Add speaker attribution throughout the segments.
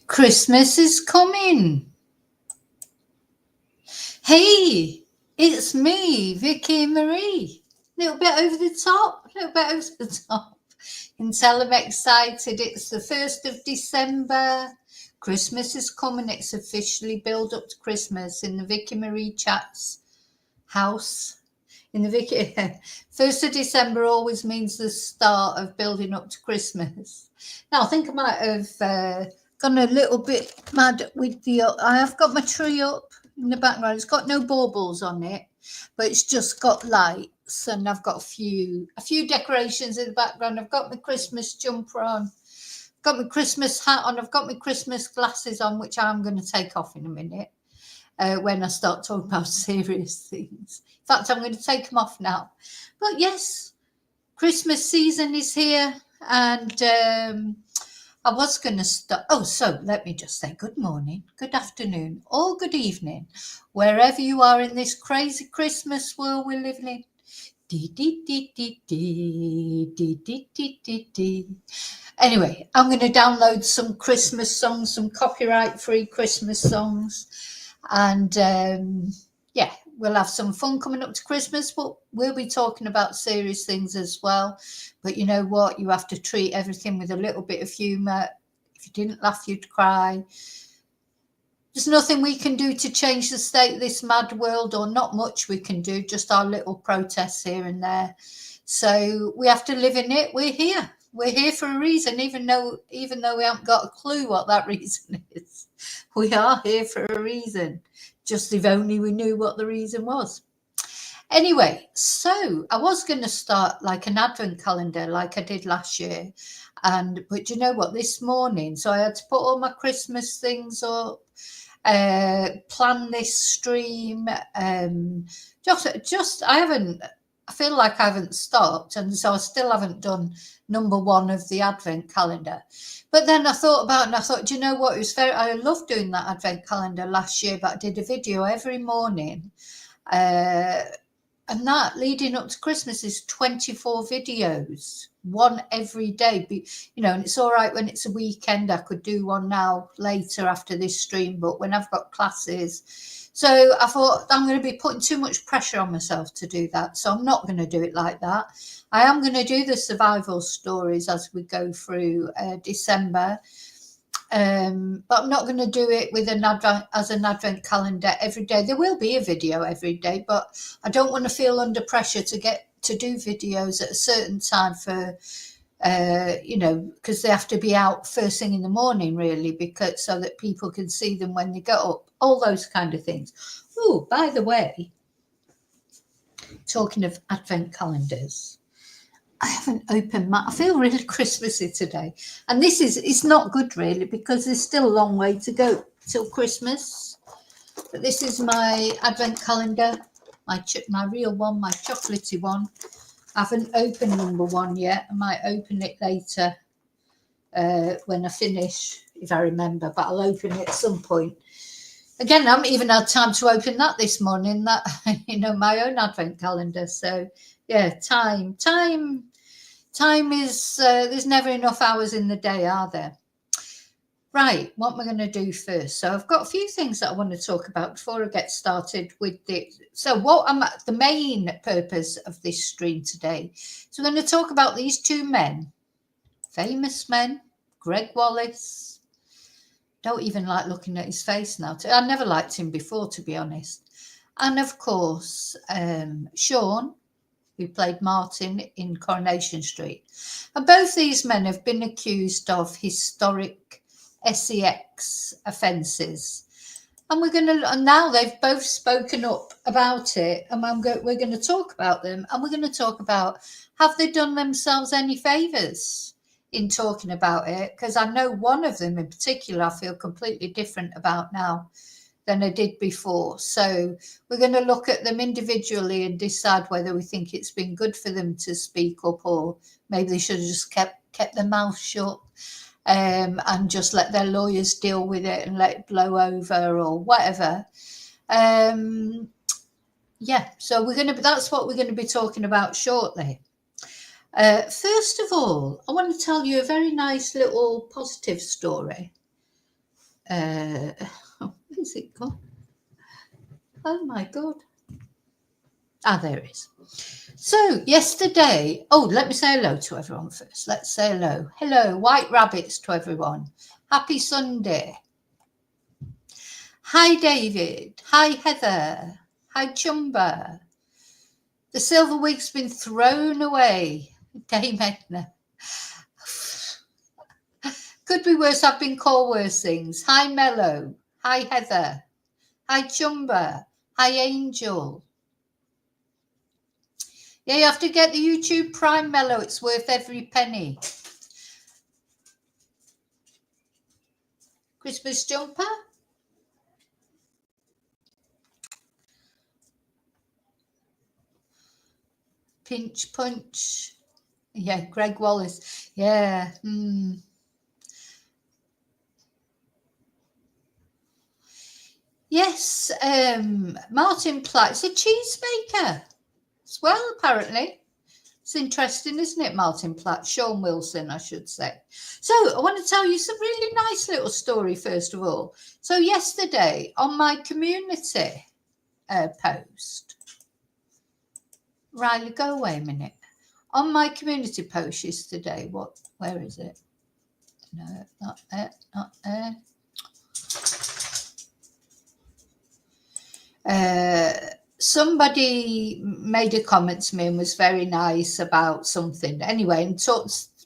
Speaker 1: Christmas is coming. Hey, it's me, Vicky Marie. A little bit over the top, You can tell I'm excited. It's the 1st of December. Christmas is coming. It's officially build up to Christmas in the Vicky Marie Chats house. In the Vicky, 1st of December always means the start of building up to Christmas. Now, I think I might have gone a little bit mad with I have got my tree up in the background. It's got no baubles on it, but it's just got lights, and I've got a few decorations in the background. I've got my Christmas jumper on, got my Christmas hat on, I've got my Christmas glasses on, which I'm going to take off in a minute when I start talking about serious things. In fact, I'm going to take them off now. But yes, Christmas season is here, and I was going to start. Oh, so let me just say good morning, good afternoon, or good evening, wherever you are in this crazy Christmas world we're living in. Anyway, I'm going to download some Christmas songs, some copyright-free Christmas songs, and yeah, we'll have some fun coming up to Christmas, but we'll be talking about serious things as well. But you know what? You have to treat everything with a little bit of humour. If you didn't laugh, you'd cry. There's nothing we can do to change the state of this mad world, or not much we can do, just our little protests here and there. So we have to live in it. We're here. We're here for a reason, even though we haven't got a clue what that reason is. We are here for a reason. Just if only we knew what the reason was. Anyway, so I was going to start like an advent calendar like I did last year. But you know what, this morning, so I had to put all my Christmas things up, plan this stream, I feel like I haven't stopped, and so I still haven't done number 1 of the advent calendar. But then I thought about it, and I thought, do you know what, I loved doing that advent calendar last year, but I did a video every morning, and that leading up to Christmas is 24 videos, one every day. And it's all right when it's a weekend. I could do one now later after this stream, but when I've got classes. So I thought I'm going to be putting too much pressure on myself to do that. So I'm not going to do it like that. I am going to do the survival stories as we go through December. But I'm not going to do it with an advent calendar every day. There will be a video every day, but I don't want to feel under pressure to get to do videos at a certain time for, because they have to be out first thing in the morning, really, so that people can see them when they get up, all those kind of things. Oh, by the way, talking of advent calendars, I haven't opened I feel really Christmassy today. And it's not good really, because there's still a long way to go till Christmas. But this is my advent calendar, my real one, my chocolatey one. I haven't opened number 1 yet. I might open it later when I finish, if I remember, but I'll open it at some point. Again, I haven't even had time to open that this morning, my own advent calendar. So yeah, time is, there's never enough hours in the day, are there? Right, what am I going to do first? So I've got a few things that I want to talk about before I get started with it. So the main purpose of this stream today. So I'm going to talk about these 2 men, famous men, Gregg Wallace. Don't even like looking at his face now. I never liked him before, to be honest. And of course, Sean, who played Martin in Coronation Street. And both these men have been accused of historic sex offences. And and now they've both spoken up about it, and we're going to talk about them, and we're going to talk about, have they done themselves any favours in talking about it? Because I know one of them in particular I feel completely different about now than I did before. So we're going to look at them individually and decide whether we think it's been good for them to speak up, or maybe they should have just kept their mouth shut. And just let their lawyers deal with it and let it blow over or whatever. So that's what we're going to be talking about shortly. First of all, I want to tell you a very nice little positive story. Where's it gone? Oh my God. There it is. So yesterday, let me say hello to everyone first. Let's say hello. Hello, white rabbits to everyone. Happy Sunday. Hi, David. Hi, Heather. Hi, Chumba. The silver wig's been thrown away. Dame Edna. Could be worse. I've been called worse things. Hi, Mello. Hi, Heather. Hi, Chumba. Hi, Angel. Yeah, you have to get the YouTube Prime, Mello. It's worth every penny. Christmas jumper? Pinch punch. Yeah, Gregg Wallace. Yeah. Yes, Martin Platt's a cheesemaker as well, apparently. It's interesting, isn't it, Martin Platt? Sean Wilson, I should say. So I want to tell you some really nice little story, first of all. So yesterday on my community post, Riley, go away a minute. On my community post yesterday, where is it? No, not there. Somebody made a comment to me and was very nice about something anyway, and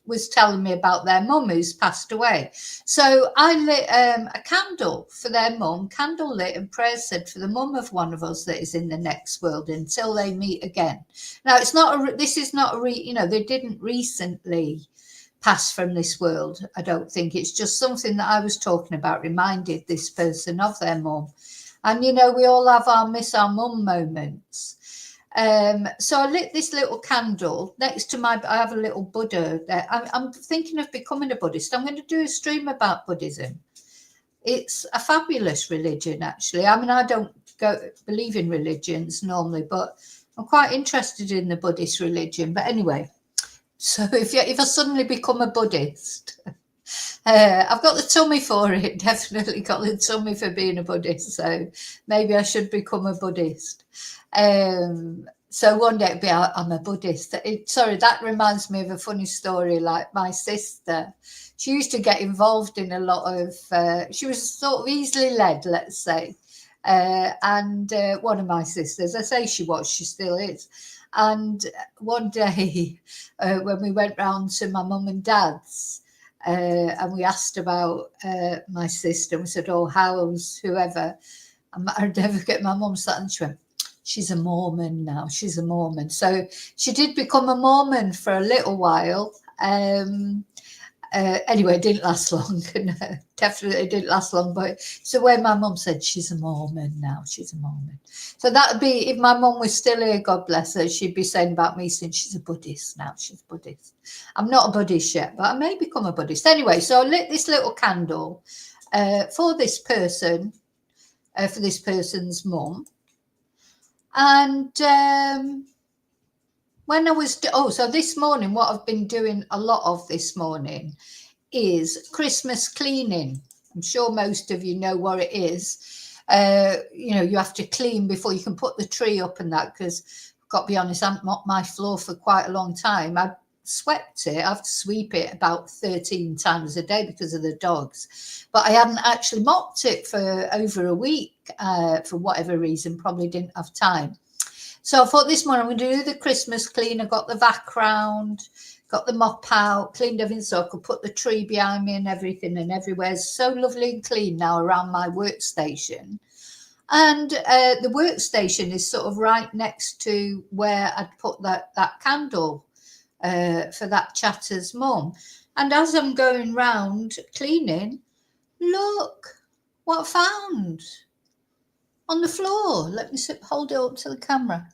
Speaker 1: was telling me about their mum who's passed away. So I lit a candle for their mum, candle lit and prayer said for the mum of one of us that is in the next world until they meet again. Now it's not this is not they didn't recently pass from this world. I don't think. It's just something that I was talking about reminded this person of their mum. And, we all have our miss our mum moments. So I lit this little candle next to I have a little Buddha there. I'm thinking of becoming a Buddhist. I'm going to do a stream about Buddhism. It's a fabulous religion, actually. I mean, I don't believe in religions normally, but I'm quite interested in the Buddhist religion. But anyway, so if I suddenly become a Buddhist... I've got the tummy for it, definitely got the tummy for being a Buddhist, so maybe I should become a Buddhist. So one day it'll be, I'm a Buddhist. Sorry, that reminds me of a funny story. Like my sister, she used to get involved in a lot of, she was sort of easily led, let's say. And one of my sisters, I say she still is. And one day when we went round to my mum and dad's, and we asked about my sister. We said, how's whoever? And I'd never get my mum sat and she went, she's a Mormon now. She's a Mormon. So she did become a Mormon for a little while. Anyway, it didn't last long. Definitely didn't last long. But so when my mum said she's a Mormon now, she's a Mormon. So that would be, if my mum was still here, God bless her, she'd be saying about me, saying she's a Buddhist now. She's a Buddhist. I'm not a Buddhist yet, but I may become a Buddhist. Anyway, so I lit this little candle for this person, for this person's mum. And when I was, so this morning, what I've been doing a lot of this morning is Christmas cleaning. I'm sure most of you know what it is. You have to clean before you can put the tree up and that, because I've got to be honest, I haven't mopped my floor for quite a long time. I swept it. I have to sweep it about 13 times a day because of the dogs. But I hadn't actually mopped it for over a week for whatever reason, probably didn't have time. So I thought this morning I'm going to do the Christmas clean. I got the vac round, got the mop out, cleaned everything so I could put the tree behind me and everything, and everywhere's so lovely and clean now around my workstation. And the workstation is sort of right next to where I'd put that candle for that chatter's mum. And as I'm going round cleaning, look what I found on the floor. Let me hold it up to the camera.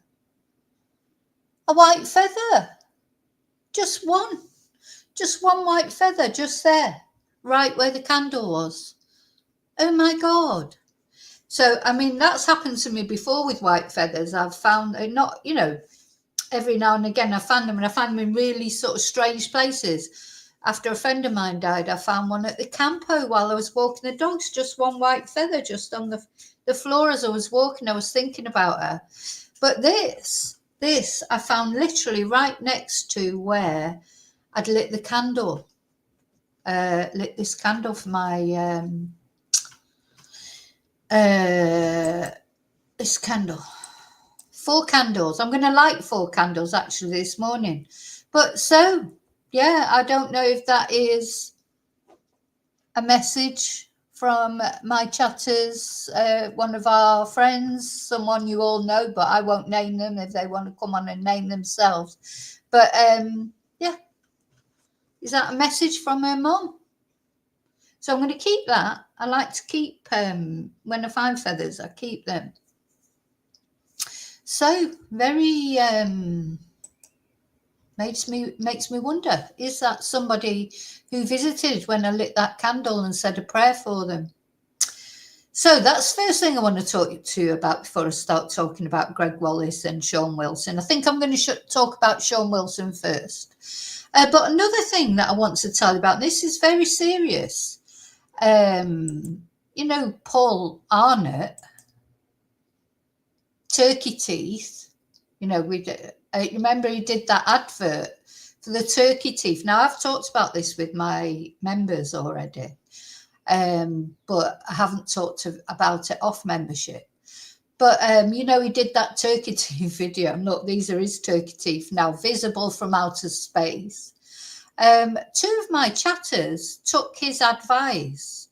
Speaker 1: A white feather. Just one white feather just there, right where the candle was. Oh my God. So, I mean, that's happened to me before with white feathers. I've found, not, every now and again I find them, and I find them in really sort of strange places. After a friend of mine died, I found one at the campo while I was walking the dogs, just one white feather just on the floor as I was walking. I was thinking about her. But this I found literally right next to where I'd lit the candle. Lit this candle for my this candle. 4 candles. I'm going to light 4 candles actually this morning. But so, yeah, I don't know if that is a message from my chatters, one of our friends, someone you all know, but I won't name them if they want to come on and name themselves. But yeah, is that a message from her mum? So I'm going to keep that. I like to keep, when I find feathers, I keep them. So very makes me wonder, is that somebody who visited when I lit that candle and said a prayer for them? So that's the first thing I want to talk to you about before I start talking about Gregg Wallace and Sean Wilson. I think I'm going to talk about Sean Wilson first. But another thing that I want to tell you about, this is very serious. Paul Arnott, turkey teeth, remember he did that advert for the turkey teeth. Now, I've talked about this with my members already, but I haven't talked about it off membership. But, he did that turkey teeth video. And look, these are his turkey teeth now, visible from outer space. 2 of my chatters took his advice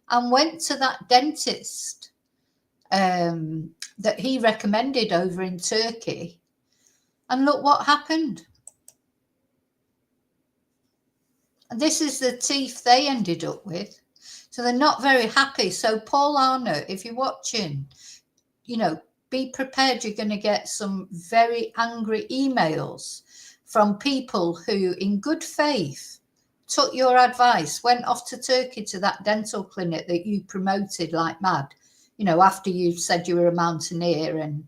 Speaker 1: and went to that dentist that he recommended over in Turkey. And look what happened. And this is the teeth they ended up with. So they're not very happy. So Paul Arnott, if you're watching, be prepared. You're going to get some very angry emails from people who, in good faith, took your advice, went off to Turkey to that dental clinic that you promoted like mad. After you said you were a mountaineer and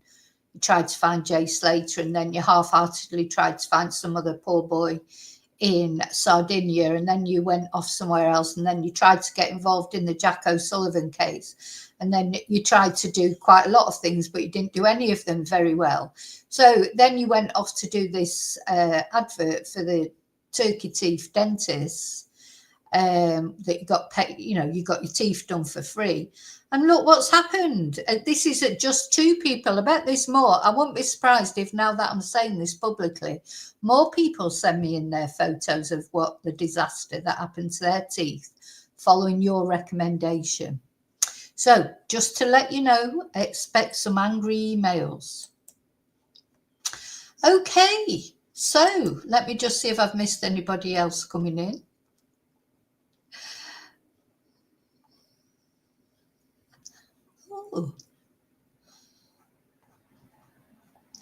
Speaker 1: you tried to find Jay Slater, and then you half-heartedly tried to find some other poor boy in Sardinia, and then you went off somewhere else, and then you tried to get involved in the Jack O'Sullivan case, and then you tried to do quite a lot of things, but you didn't do any of them very well. So then you went off to do this advert for the turkey teeth dentist that you got paid, you got your teeth done for free. And look what's happened. This is just 2 people. I bet there's more. I won't be surprised if, now that I'm saying this publicly, more people send me in their photos of what the disaster that happened to their teeth following your recommendation. So just to let you know, expect some angry emails. Okay, so let me just see if I've missed anybody else coming in. Oh.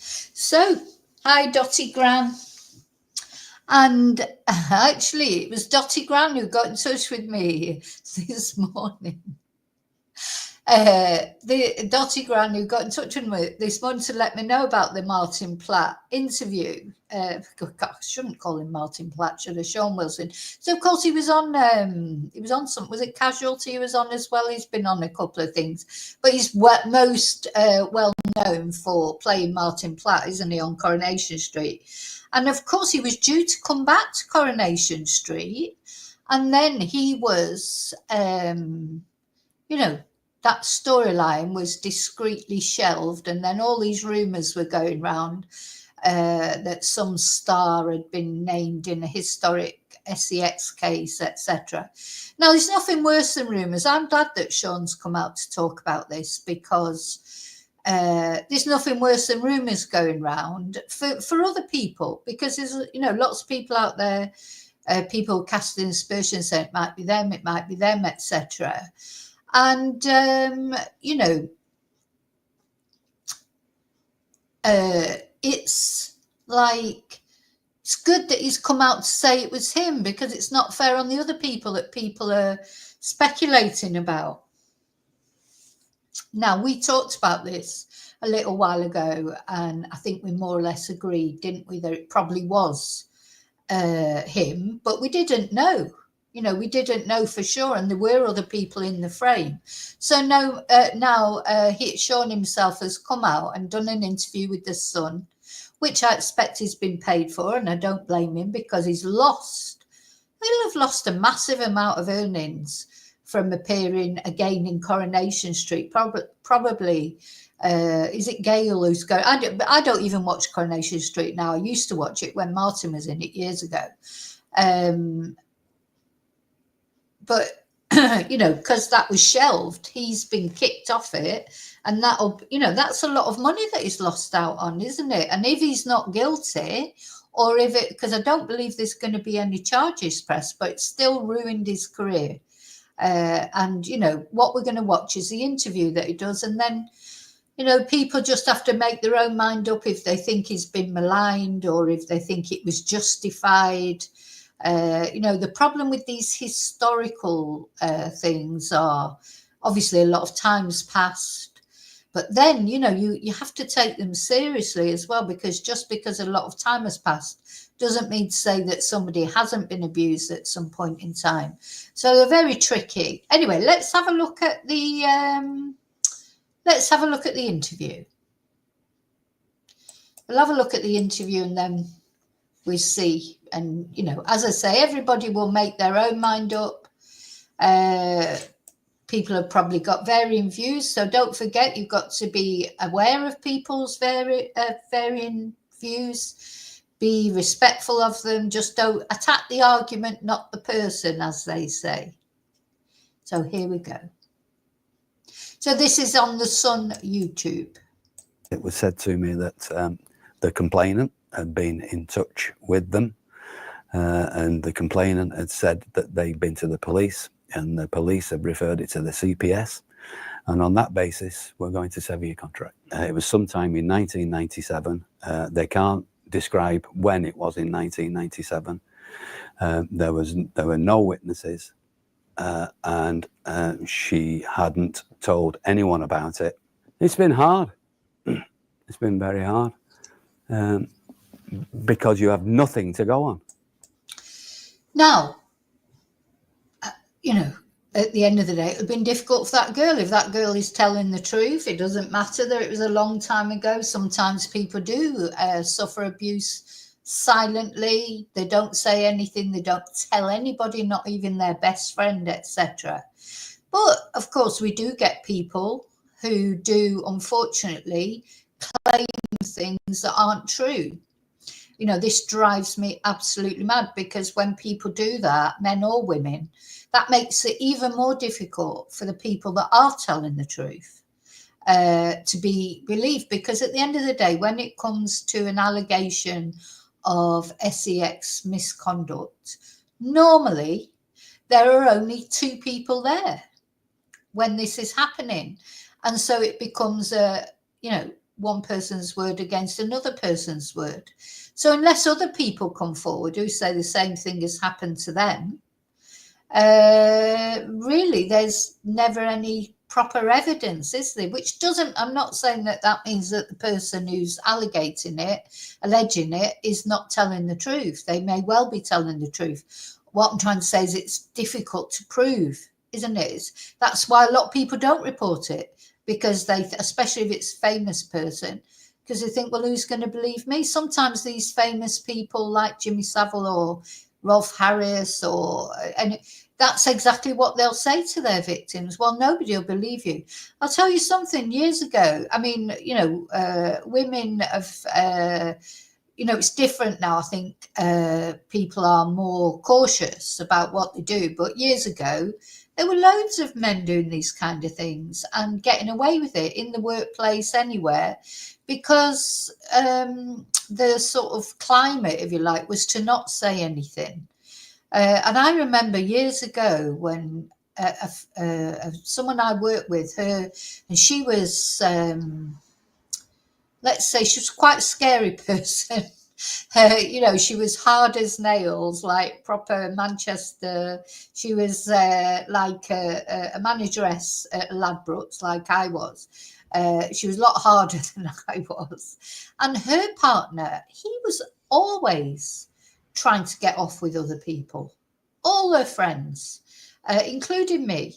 Speaker 1: So, hi Dottie Gran. And actually, it was Dottie Gran who got in touch with me this morning. The Dottie Gran who got in touch with me this morning to let me know about the Martin Platt interview. I shouldn't call him Martin Platt, should I? Sean Wilson. So of course he was on some, was it Casualty he was on as well? He's been on a couple of things, but he's most well known for playing Martin Platt, isn't he, on Coronation Street? And of course he was due to come back to Coronation Street, and then he was that storyline was discreetly shelved, and then all these rumours were going round that some star had been named in a historic SEX case, etc. Now, there's nothing worse than rumours. I'm glad that Sean's come out to talk about this, because there's nothing worse than rumours going round for other people, because there's, you know, lots of people out there, people casting aspersions saying it might be them, etc. And, you know, it's like, it's good that he's come out to say it was him, because it's not fair on the other people that people are speculating about. Now, we talked about this a little while ago, and I think we more or less agreed, didn't we, that it probably was him, but we didn't know. You know, we didn't know for sure, and there were other people in the frame. So now Sean himself has come out and done an interview with The Sun, which I expect he's been paid for, and I don't blame him, because he'll have lost a massive amount of earnings from appearing again in Coronation Street. Probably is it Gail who's going? I don't even watch Coronation Street now. I used to watch it when Martin was in it years ago. But you know, because that was shelved, he's been kicked off it, and that'll, you know, that's a lot of money that he's lost out on, isn't it? And if he's not guilty, or if it, because I don't believe there's going to be any charges pressed, but it's still ruined his career. And you know, what we're going to watch is the interview that he does, and then, you know, people just have to make their own mind up if they think he's been maligned, or if they think it was justified. You know, the problem with these historical things are, obviously a lot of time's passed, but then, you know, you have to take them seriously as well, because just because a lot of time has passed doesn't mean to say that somebody hasn't been abused at some point in time. So they're very tricky. Anyway, let's have a look at the interview. We'll have a look at the interview, and then we see. And, you know, as I say, everybody will make their own mind up. People have probably got varying views, so don't forget, you've got to be aware of people's varying views. Be respectful of them. Just don't attack the argument, not the person, as they say. So here we go. So this is on the Sun YouTube.
Speaker 2: It was said to me that the complainant had been in touch with them, and the complainant had said that they'd been to the police, and the police had referred it to the CPS, and on that basis we're going to sever your contract. It was sometime in 1997. They can't describe when it was in 1997. There were no witnesses, and she hadn't told anyone about it. It's been hard. It's been very hard, because you have nothing to go on.
Speaker 1: Now, you know, at the end of the day, it would have been difficult for that girl. If that girl is telling the truth, it doesn't matter that it was a long time ago. Sometimes people do suffer abuse silently. They don't say anything. They don't tell anybody, not even their best friend, etc. But, of course, we do get people who do, unfortunately, claim things that aren't true. You know, this drives me absolutely mad, because when people do that, men or women, that makes it even more difficult for the people that are telling the truth to be believed. Because at the end of the day, when it comes to an allegation of SEX misconduct, normally there are only two people there when this is happening. And so it becomes you know, one person's word against another person's word. So unless other people come forward who say the same thing has happened to them, really there's never any proper evidence, is there? Which doesn't, I'm not saying that means that the person who's alleging it is not telling the truth. They may well be telling the truth. What I'm trying to say is it's difficult to prove, isn't it? That's why a lot of people don't report it, because they, especially if it's a famous person, because they think, well, who's going to believe me? Sometimes these famous people like Jimmy Savile or Rolf Harris, and that's exactly what they'll say to their victims. Well, nobody will believe you. I'll tell you something. Years ago, I mean, you know, women have you know, it's different now. I think people are more cautious about what they do. But years ago, there were loads of men doing these kind of things and getting away with it in the workplace, anywhere, because the sort of climate, if you like, was to not say anything. And I remember years ago when someone I worked with, her, and she was, let's say, she was quite a scary person. You know, she was hard as nails, like proper Manchester. She was like a manageress at Ladbrokes, like I was. She was a lot harder than I was. And her partner, he was always trying to get off with other people, all her friends, including me.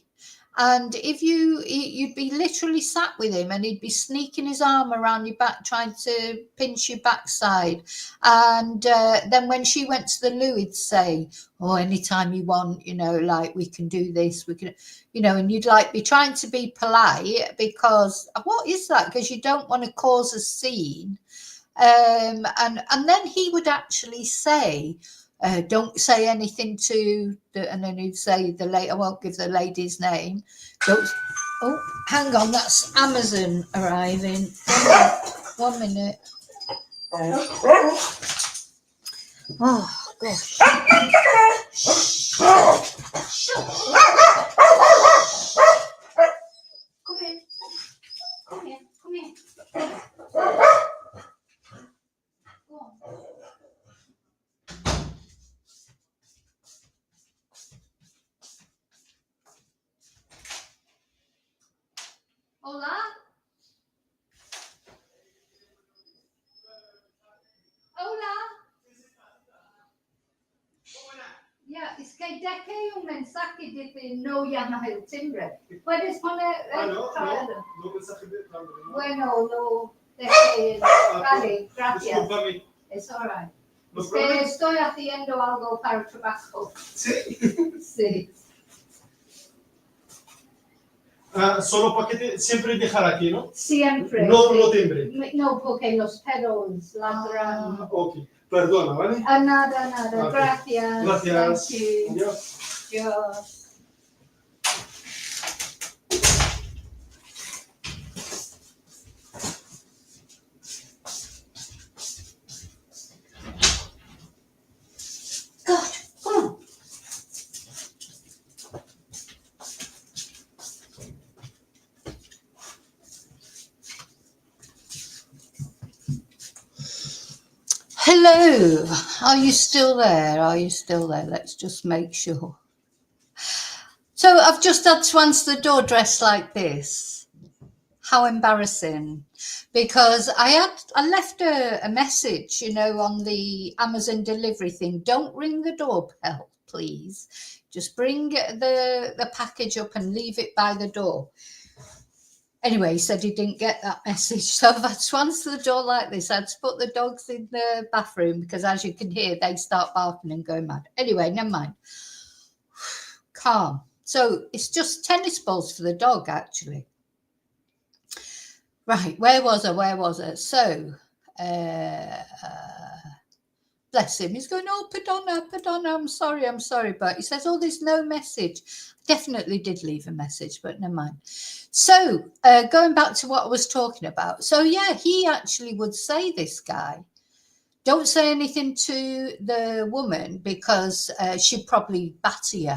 Speaker 1: And if you'd be literally sat with him and he'd be sneaking his arm around your back, trying to pinch your backside. And then when she went to the loo, he'd say, oh, anytime you want, you know, like, we can do this, we can, you know, and you'd like be trying to be polite, because what is that? Because you don't want to cause a scene. And then he would actually say, don't say anything to the, and then he'd say the lady, I won't give the lady's name. Don't, oh, hang on, that's Amazon arriving. 1 minute. Oh, gosh. Come here. Come here. Come here. Go on. Hola. Hola. Ya, es que dejé un mensaje, dice no llamas el timbre. ¿Puedes poner
Speaker 3: no mensaje de plan.
Speaker 1: Bueno, lo dejé. Vale, gracias.
Speaker 3: Discúlpame.
Speaker 1: Es alright.
Speaker 3: No
Speaker 1: Es que estoy haciendo algo para el trabajo.
Speaker 3: Sí.
Speaker 1: Sí.
Speaker 3: Solo paquete, siempre dejar aquí, ¿no?
Speaker 1: Siempre.
Speaker 3: No,
Speaker 1: sí.
Speaker 3: no timbre.
Speaker 1: No, porque los perros ladran.
Speaker 3: Ok, perdona, ¿vale?
Speaker 1: Nada.
Speaker 3: Okay.
Speaker 1: Gracias.
Speaker 3: Gracias.
Speaker 1: Thank you.
Speaker 3: Adiós.
Speaker 1: Adiós. God, come on. Hello, are you still there? Are you still there? Let's just make sure. So I've just had to answer the door dressed like this. How embarrassing. Because I left a message, you know, on the Amazon delivery thing. Don't ring the doorbell, please. Just bring the package up and leave it by the door. Anyway, he said he didn't get that message. So I've had to answer the door like this. I had to put the dogs in the bathroom because, as you can hear, they start barking and going mad. Anyway, never mind. Calm. So it's just tennis balls for the dog, actually. Right, where was I? So, bless him. He's going, oh, Padonna, I'm sorry. But he says, oh, there's no message. Definitely did leave a message, but never mind. So going back to what I was talking about. So, yeah, he actually would say, this guy, don't say anything to the woman because she'd probably batter you.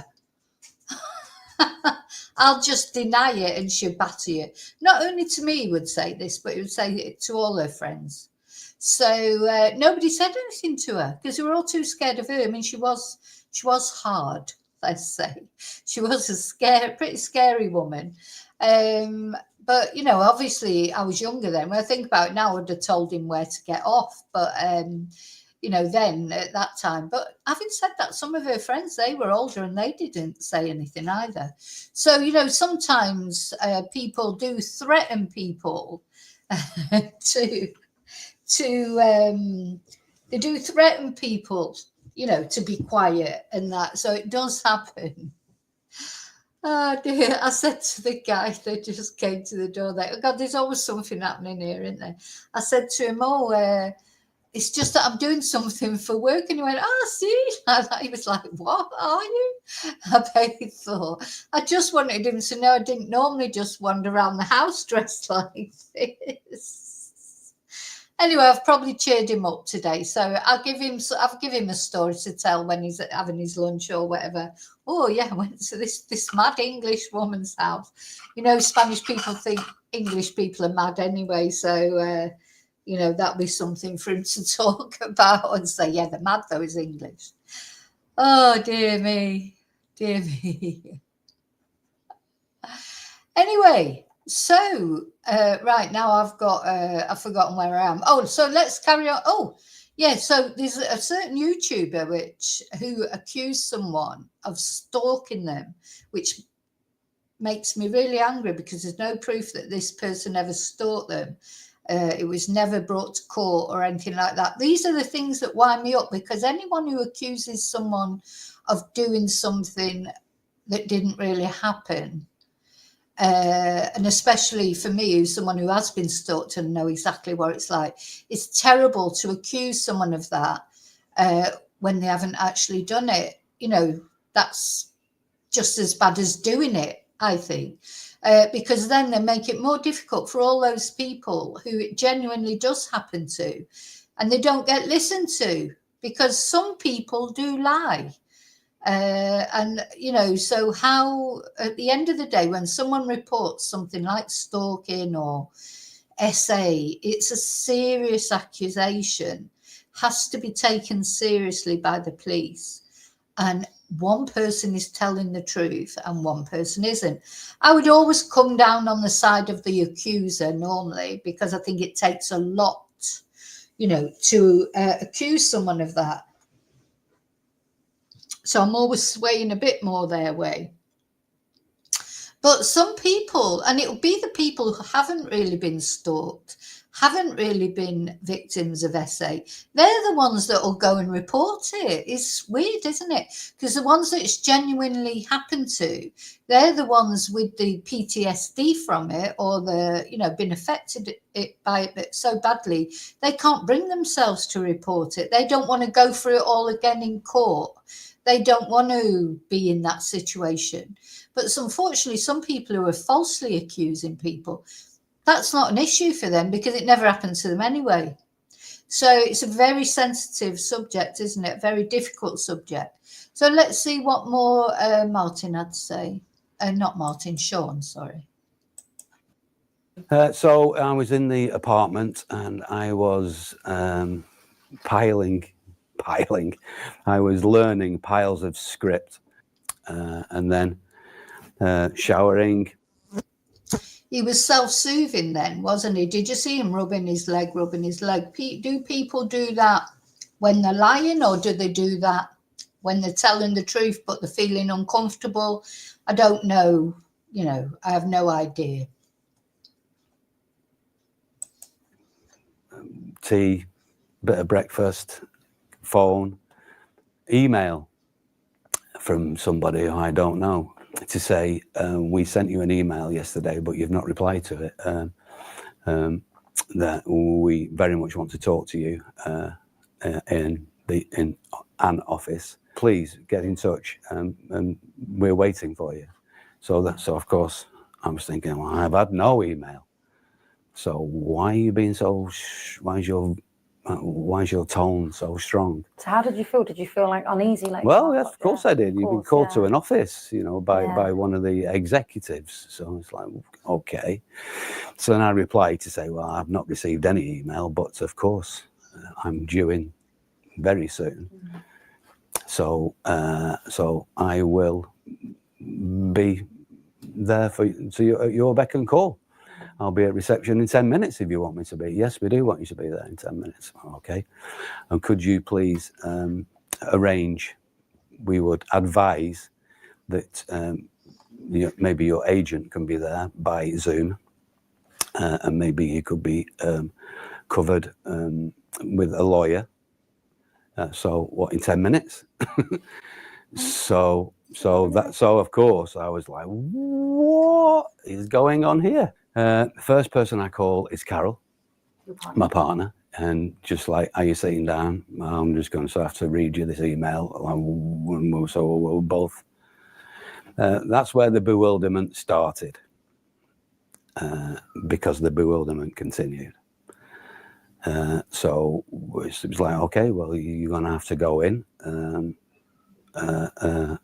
Speaker 1: I'll just deny it and she'll batter you. Not only to me he would say this, but he would say it to all her friends. So nobody said anything to her because they were all too scared of her. I mean, she was hard, let's say. She was a pretty scary woman. But, you know, obviously I was younger then. When I think about it now, I would have told him where to get off. But, you know, then at that time. But having said that, some of her friends, they were older and they didn't say anything either. So, you know, sometimes people do threaten people they do threaten people, you know, to be quiet and that. So it does happen. Oh dear, I said to the guy that just came to the door there, oh God, there's always something happening here, isn't there? I said to him, It's just that I'm doing something for work. And he went, oh, see, like that. He was like, what are you? I bet thought, I just wanted him to know I didn't normally just wander around the house dressed like this. Anyway, I've probably cheered him up today. So I'll give him a story to tell when he's having his lunch or whatever. Oh, yeah, I went to this mad English woman's house. You know, Spanish people think English people are mad anyway. So, you know, that'll be something for him to talk about and say, yeah, the mad though is English. Oh, dear me. Dear me. Anyway, so right now I've forgotten where I am. Oh, so let's carry on. Oh, yeah. So there's a certain YouTuber who accused someone of stalking them, which makes me really angry because there's no proof that this person ever stalked them. It was never brought to court or anything like that. These are the things that wind me up, because anyone who accuses someone of doing something that didn't really happen, and especially for me, who's someone who has been stalked and know exactly what it's like, it's terrible to accuse someone of that when they haven't actually done it. You know, that's just as bad as doing it, I think. Because then they make it more difficult for all those people who it genuinely does happen to, and they don't get listened to, because some people do lie. And, you know, so how, at the end of the day, when someone reports something like stalking or SA, it's a serious accusation, has to be taken seriously by the police. And one person is telling the truth and one person isn't. I would always come down on the side of the accuser normally, because I think it takes a lot, you know, to accuse someone of that. So I'm always swaying a bit more their way. But some people, and it'll be the people who haven't really been stalked, haven't really been victims of SA, they're the ones that will go and report it. It's weird, isn't it? Because the ones that it's genuinely happened to, they're the ones with the PTSD from it, or the, you know, been affected by it so badly, they can't bring themselves to report it. They don't want to go through it all again in court. They don't want to be in that situation. But unfortunately, some people who are falsely accusing people, that's not an issue for them because it never happened to them anyway. So it's a very sensitive subject, isn't it? A very difficult subject. So let's see what more Martin had to say. Not Martin, Sean, sorry.
Speaker 2: So I was in the apartment and I was piling. I was learning piles of script and then showering.
Speaker 1: He was self-soothing then, wasn't he? Did you see him rubbing his leg? Do people do that when they're lying, or do they do that when they're telling the truth but they're feeling uncomfortable? I don't know. You know, I have no idea.
Speaker 2: Tea, bit of breakfast, phone, email from somebody who I don't know to say, we sent you an email yesterday, but you've not replied to it. That we very much want to talk to you in an office. Please get in touch, and we're waiting for you. So of course I was thinking, well, I've had no email. So why are you being so? Why is your tone so strong?
Speaker 4: So how did you feel? Did you feel like uneasy? Like,
Speaker 2: well, yes, of course I did. You've been called to an office, you know, by one of the executives. So it's like, okay. So then I replied to say, well, I've not received any email, but of course I'm due in very soon. Mm-hmm. So I will be there to your beck and call. I'll be at reception in 10 minutes if you want me to be. Yes, we do want you to be there in 10 minutes. Okay. And could you please arrange, we would advise that maybe your agent can be there by Zoom, and maybe he could be covered with a lawyer. So what, in 10 minutes? So of course I was like, what is going on here? First person I call is Carol, my partner. And just like, are you sitting down? I'm just going to have to read you this email. So we're both. That's where the bewilderment started, because the bewilderment continued. So it was like, okay, well, you're going to have to go in,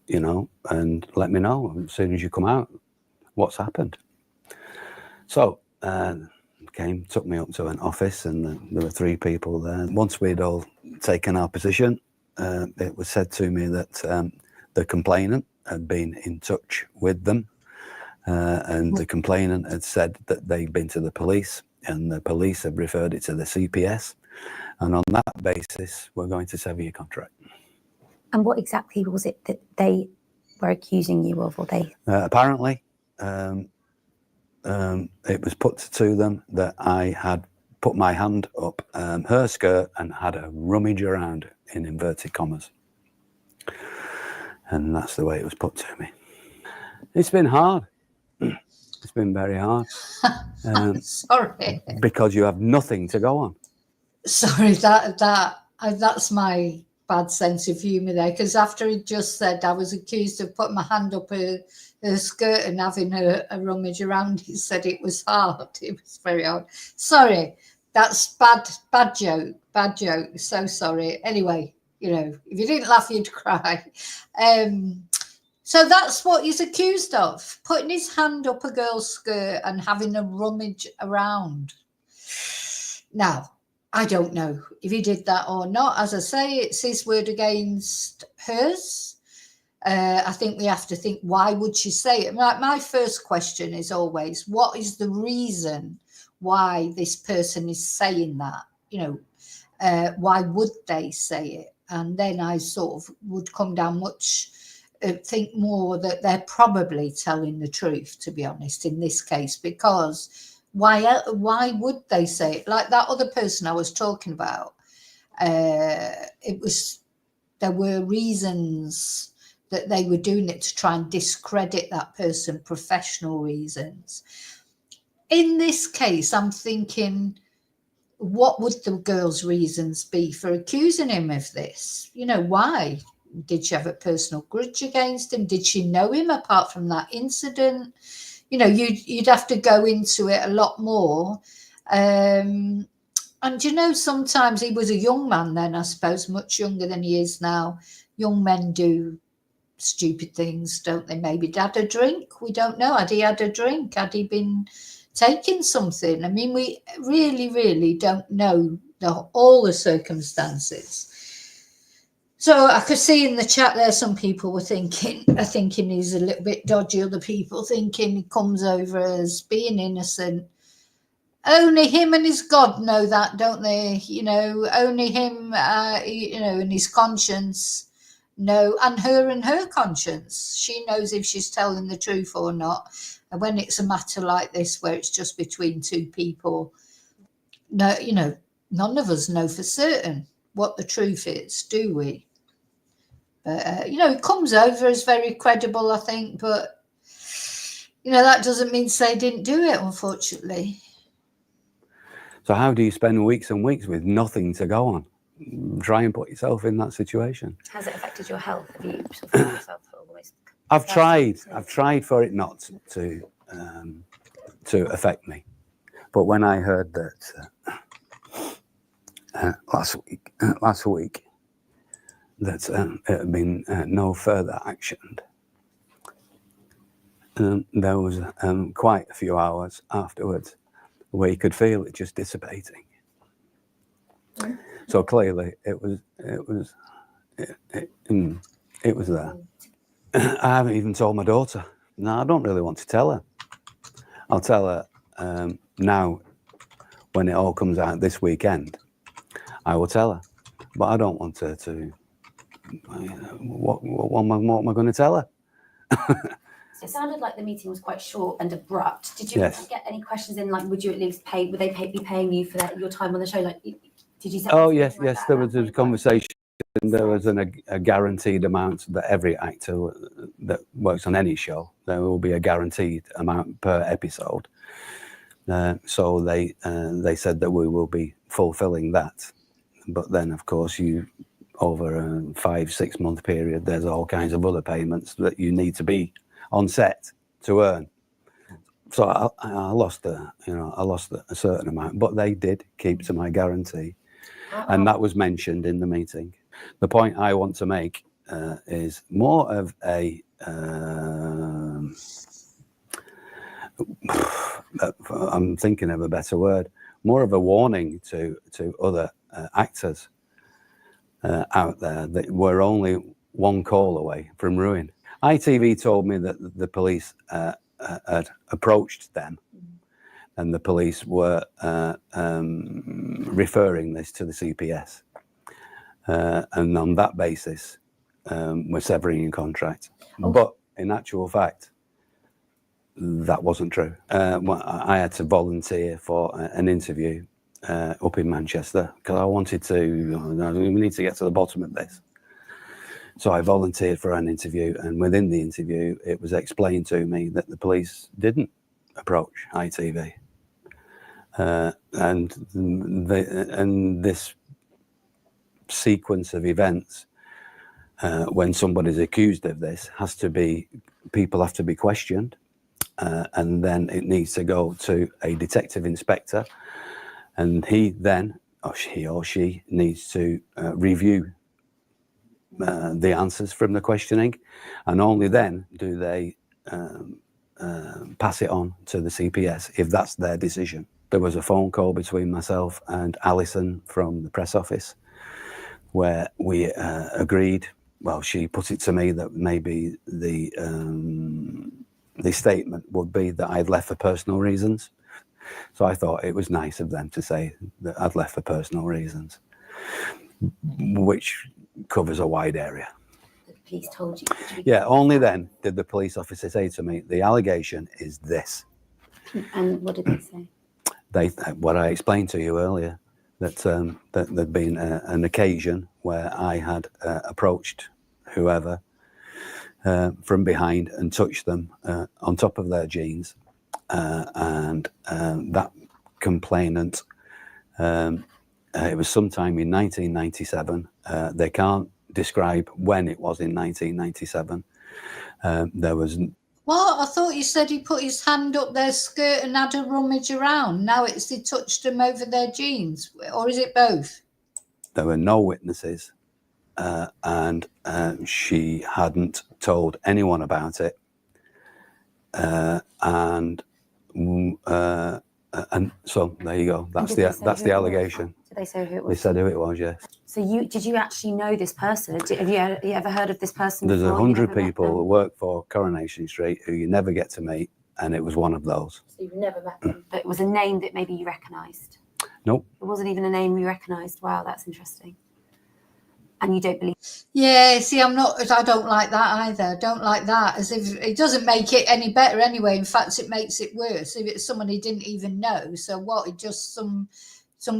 Speaker 2: you know, and let me know as soon as you come out what's happened. So took me up to an office, and there were 3 people there. Once we'd all taken our position, it was said to me that the complainant had been in touch with them, and the complainant had said that they'd been to the police, and the police have referred it to the CPS, and on that basis we're going to sever your contract.
Speaker 4: And what exactly was it that they were accusing you of, or they?
Speaker 2: Apparently, it was put to them that I had put my hand up her skirt and had a rummage around, in inverted commas. And that's the way it was put to me. It's been hard. It's been very hard.
Speaker 1: Sorry.
Speaker 2: Because you have nothing to go on.
Speaker 1: Sorry, that's my bad sense of humour there, because after he just said I was accused of putting my hand up her skirt and having a rummage around, he said it was hard. It was very hard. Sorry, that's bad joke, so sorry. Anyway, you know, if you didn't laugh you'd cry. So that's what he's accused of, putting his hand up a girl's skirt and having a rummage around. Now, I don't know if he did that or not. As I say, it's his word against hers. I think we have to think, why would she say it? My first question is always, what is the reason why this person is saying that? You know, why would they say it? And then I sort of would come down think more that they're probably telling the truth, to be honest, in this case, because why would they say it? Like that other person I was talking about, there were reasons that they were doing it to try and discredit that person, professional reasons. In this case, I'm thinking, what would the girl's reasons be for accusing him of this? You know, why? Did she have a personal grudge against him? Did she know him apart from that incident? You know, you'd have to go into it a lot more. And, you know, sometimes he was a young man then, I suppose, much younger than he is now. Young men do stupid things, don't they? Maybe he'd had a drink. We don't know. Had he had a drink? Had he been taking something? I mean, we really, really don't know all the circumstances. So I could see in the chat there, some people were thinking he's a little bit dodgy. Other people thinking he comes over as being innocent. Only him and his God know that, don't they? You know, only him, you know, and his conscience know, and her conscience. She knows if she's telling the truth or not. And when it's a matter like this, where it's just between 2 people, no, you know, none of us know for certain what the truth is, do we? But, you know, it comes over as very credible, I think. But, you know, that doesn't mean to say he didn't do it, unfortunately.
Speaker 2: So how do you spend weeks and weeks with nothing to go on? Try and put yourself in that situation.
Speaker 4: Has it affected your health? Have you sort of found yourself almost?
Speaker 2: I've tried for it not to affect me. But when I heard that last week, that it had been no further action, there was quite a few hours afterwards where you could feel it just dissipating. So clearly it was there. I haven't even told my daughter. No, I don't really want to tell her. I'll tell her now when it all comes out this weekend. I will tell her, but I don't want her to. What am I going to tell her?
Speaker 4: It sounded like the meeting was quite short and abrupt. Did you get any questions in? Like, would you at least pay? Would they be paying you for your time on the show? Like, did you say?
Speaker 2: Oh yes. There was a conversation. There was a guaranteed amount that every actor that works on any show, there will be a guaranteed amount per episode. So they said that we will be fulfilling that. But then, of course, over a 5-6 month period, there's all kinds of other payments that you need to be on set to earn. So I lost a certain amount, but they did keep to my guarantee, and that was mentioned in the meeting. The point I want to make is more of a I'm thinking of a better word, more of a warning to other actors out there that we're only one call away from ruin. ITV told me that the police had approached them, and the police were referring this to the CPS, and on that basis we're severing your contract. But in actual fact, that wasn't true. I had to volunteer for an interview up in Manchester because I wanted to, we need to get to the bottom of this. So I volunteered for an interview, and within the interview, it was explained to me that the police didn't approach ITV. And this sequence of events, when somebody's accused of this, people have to be questioned. And then it needs to go to a detective inspector, and he or she needs to review the answers from the questioning, and only then do they pass it on to the CPS if that's their decision. There was a phone call between myself and Alison from the press office where we agreed, well, she put it to me that maybe the statement would be that I'd left for personal reasons. So I thought it was nice of them to say that I'd left for personal reasons, which covers a wide area.
Speaker 4: The police told you?
Speaker 2: Yeah, only then did the police officer say to me, the allegation is this.
Speaker 4: And what did they say?
Speaker 2: What I explained to you earlier, that there'd been an occasion where I had approached whoever from behind and touched them on top of their jeans, and that complainant, it was sometime in 1997. They can't describe when it was in 1997. There was...
Speaker 1: What? I thought you said he put his hand up their skirt and had a rummage around. Now it's he touched them over their jeans, or is it both?
Speaker 2: There were no witnesses, and she hadn't told anyone about it, and so there you go. That's the allegation.
Speaker 4: Did they say who it was?
Speaker 2: They said who it was. Yes.
Speaker 4: So did you actually know this person? Have you ever heard of this person?
Speaker 2: There's
Speaker 4: before?
Speaker 2: 100 people who work for Coronation Street who you never get to meet, and it was one of those.
Speaker 4: So you've never met them, but it was a name that maybe you recognised.
Speaker 2: Nope.
Speaker 4: It wasn't even a name you recognised. Wow, that's interesting. And you don't believe?
Speaker 1: Yeah, see, I don't like that either. Don't like that, as if it doesn't make it any better anyway. In fact, it makes it worse if it's someone he didn't even know. So what? It just some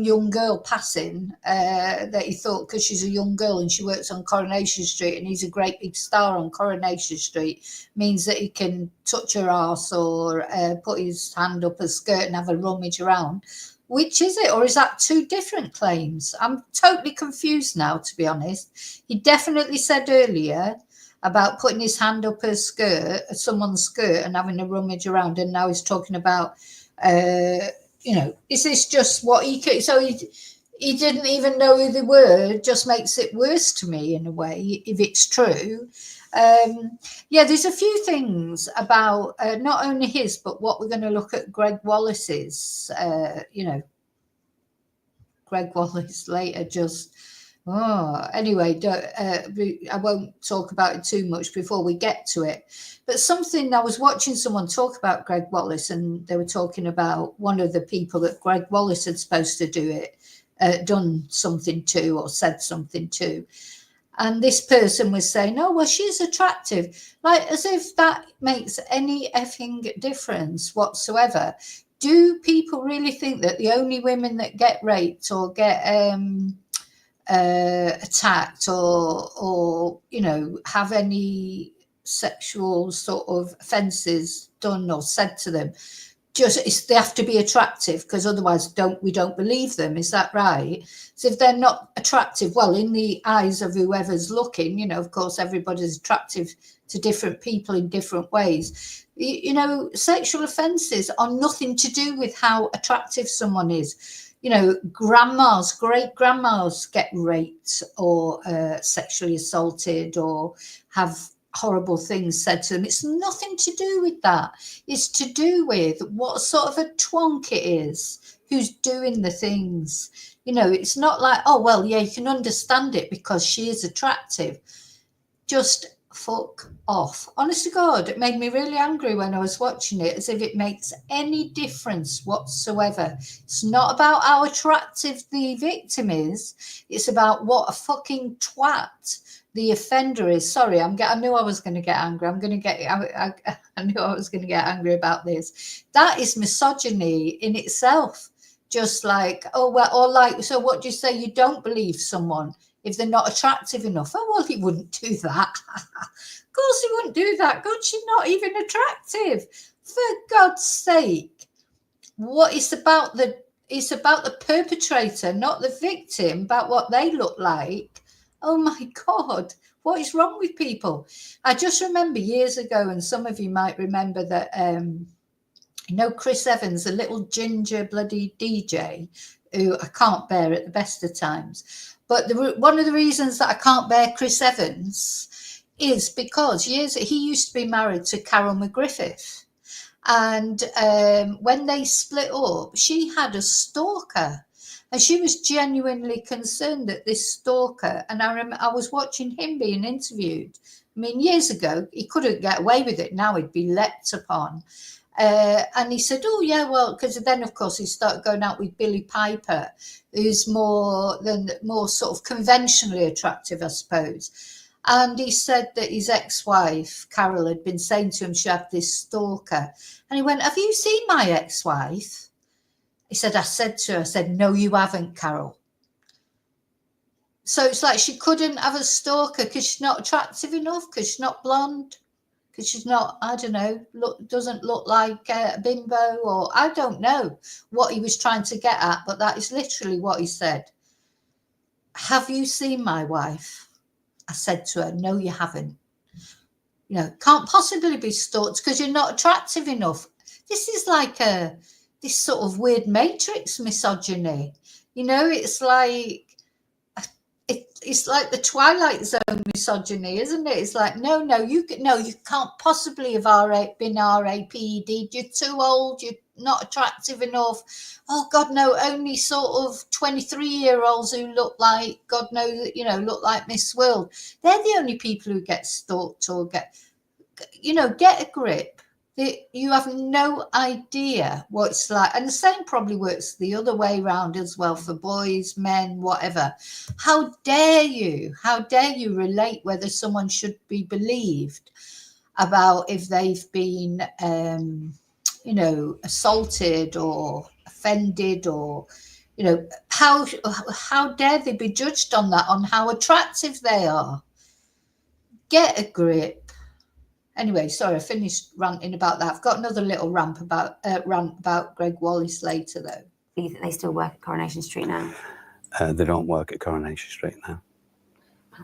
Speaker 1: young girl passing that he thought, because she's a young girl and she works on Coronation Street and he's a great big star on Coronation Street, means that he can touch her arse or put his hand up her skirt and have a rummage around. Which is it? Or is that two different claims? I'm totally confused now, to be honest. He definitely said earlier about putting his hand up her skirt, someone's skirt, and having a rummage around, and now he's talking about, is this just what he could? So he didn't even know who they were. It just makes it worse to me in a way, if it's true. There's a few things about not only his, but what we're going to look at Gregg Wallace's, Gregg Wallace later anyway, I won't talk about it too much before we get to it. But something, I was watching someone talk about Gregg Wallace, and they were talking about one of the people that Gregg Wallace had supposed to do it, done something to, or said something to. And this person was saying, oh, well, she's attractive. Like, as if that makes any effing difference whatsoever. Do people really think that the only women that get raped or get attacked or have any sexual sort of offences done or said to them, they have to be attractive, because otherwise we don't believe them. Is that right? So if they're not attractive, well, in the eyes of whoever's looking, you know, of course, everybody's attractive to different people in different ways. You know, sexual offences are nothing to do with how attractive someone is. You know, grandmas, great grandmas get raped or sexually assaulted or have horrible things said to them. It's nothing to do with that. It's to do with what sort of a twonk it is who's doing the things. You know, it's not like, oh, well, yeah, you can understand it because she is attractive. Just fuck off. Honest to God, it made me really angry when I was watching it, as if it makes any difference whatsoever. It's not about how attractive the victim is. It's about what a fucking twat the offender is. Sorry, I knew I was going to get angry. I knew I was going to get angry about this. That is misogyny in itself. Just like, oh, well, or like, so what do you say? You don't believe someone if they're not attractive enough? Oh, well, he wouldn't do that. Of course he wouldn't do that. God, she's not even attractive. For God's sake. What it's about the perpetrator, not the victim, about what they look like. Oh my God, what is wrong with people? I just remember years ago, and some of you might remember that, you know, Chris Evans, a little ginger bloody DJ who I can't bear at the best of times. But one of the reasons that I can't bear Chris Evans is because he used to be married to Carol McGriffith. And when they split up, she had a stalker. And she was genuinely concerned that this stalker, and I was watching him being interviewed. I mean, years ago, he couldn't get away with it. Now he'd be leapt upon. And he said, oh, yeah, well, because then, of course, he started going out with Billie Piper, who's more sort of conventionally attractive, I suppose. And he said that his ex-wife, Carol, had been saying to him she had this stalker. And he went, have you seen my ex-wife? He said, I said to her, no, you haven't, Carol. So it's like she couldn't have a stalker because she's not attractive enough, because she's not blonde, because she's not, I don't know, doesn't look like a bimbo, or I don't know what he was trying to get at, but that is literally what he said. Have you seen my wife? I said to her, no, you haven't. You know, can't possibly be stalked because you're not attractive enough. This is like this sort of weird Matrix misogyny. You know, it's like the Twilight Zone misogyny, isn't it? It's like, no, you can't possibly have been RAPED. You're too old. You're not attractive enough. Oh God, no, only sort of 23-year-olds who look like, God knows, you know, look like Miss World. They're the only people who get stalked or get a grip. You have no idea what it's like. And the same probably works the other way around as well for boys, men, whatever. How dare you relate whether someone should be believed about if they've been, assaulted or offended, or, you know, how dare they be judged on that, on how attractive they are? Get a grip. Anyway, sorry, I finished ranting about that. I've got another little rant about Gregg Wallace later, though.
Speaker 4: Do you think they still work at Coronation Street now?
Speaker 2: They don't work at Coronation Street now.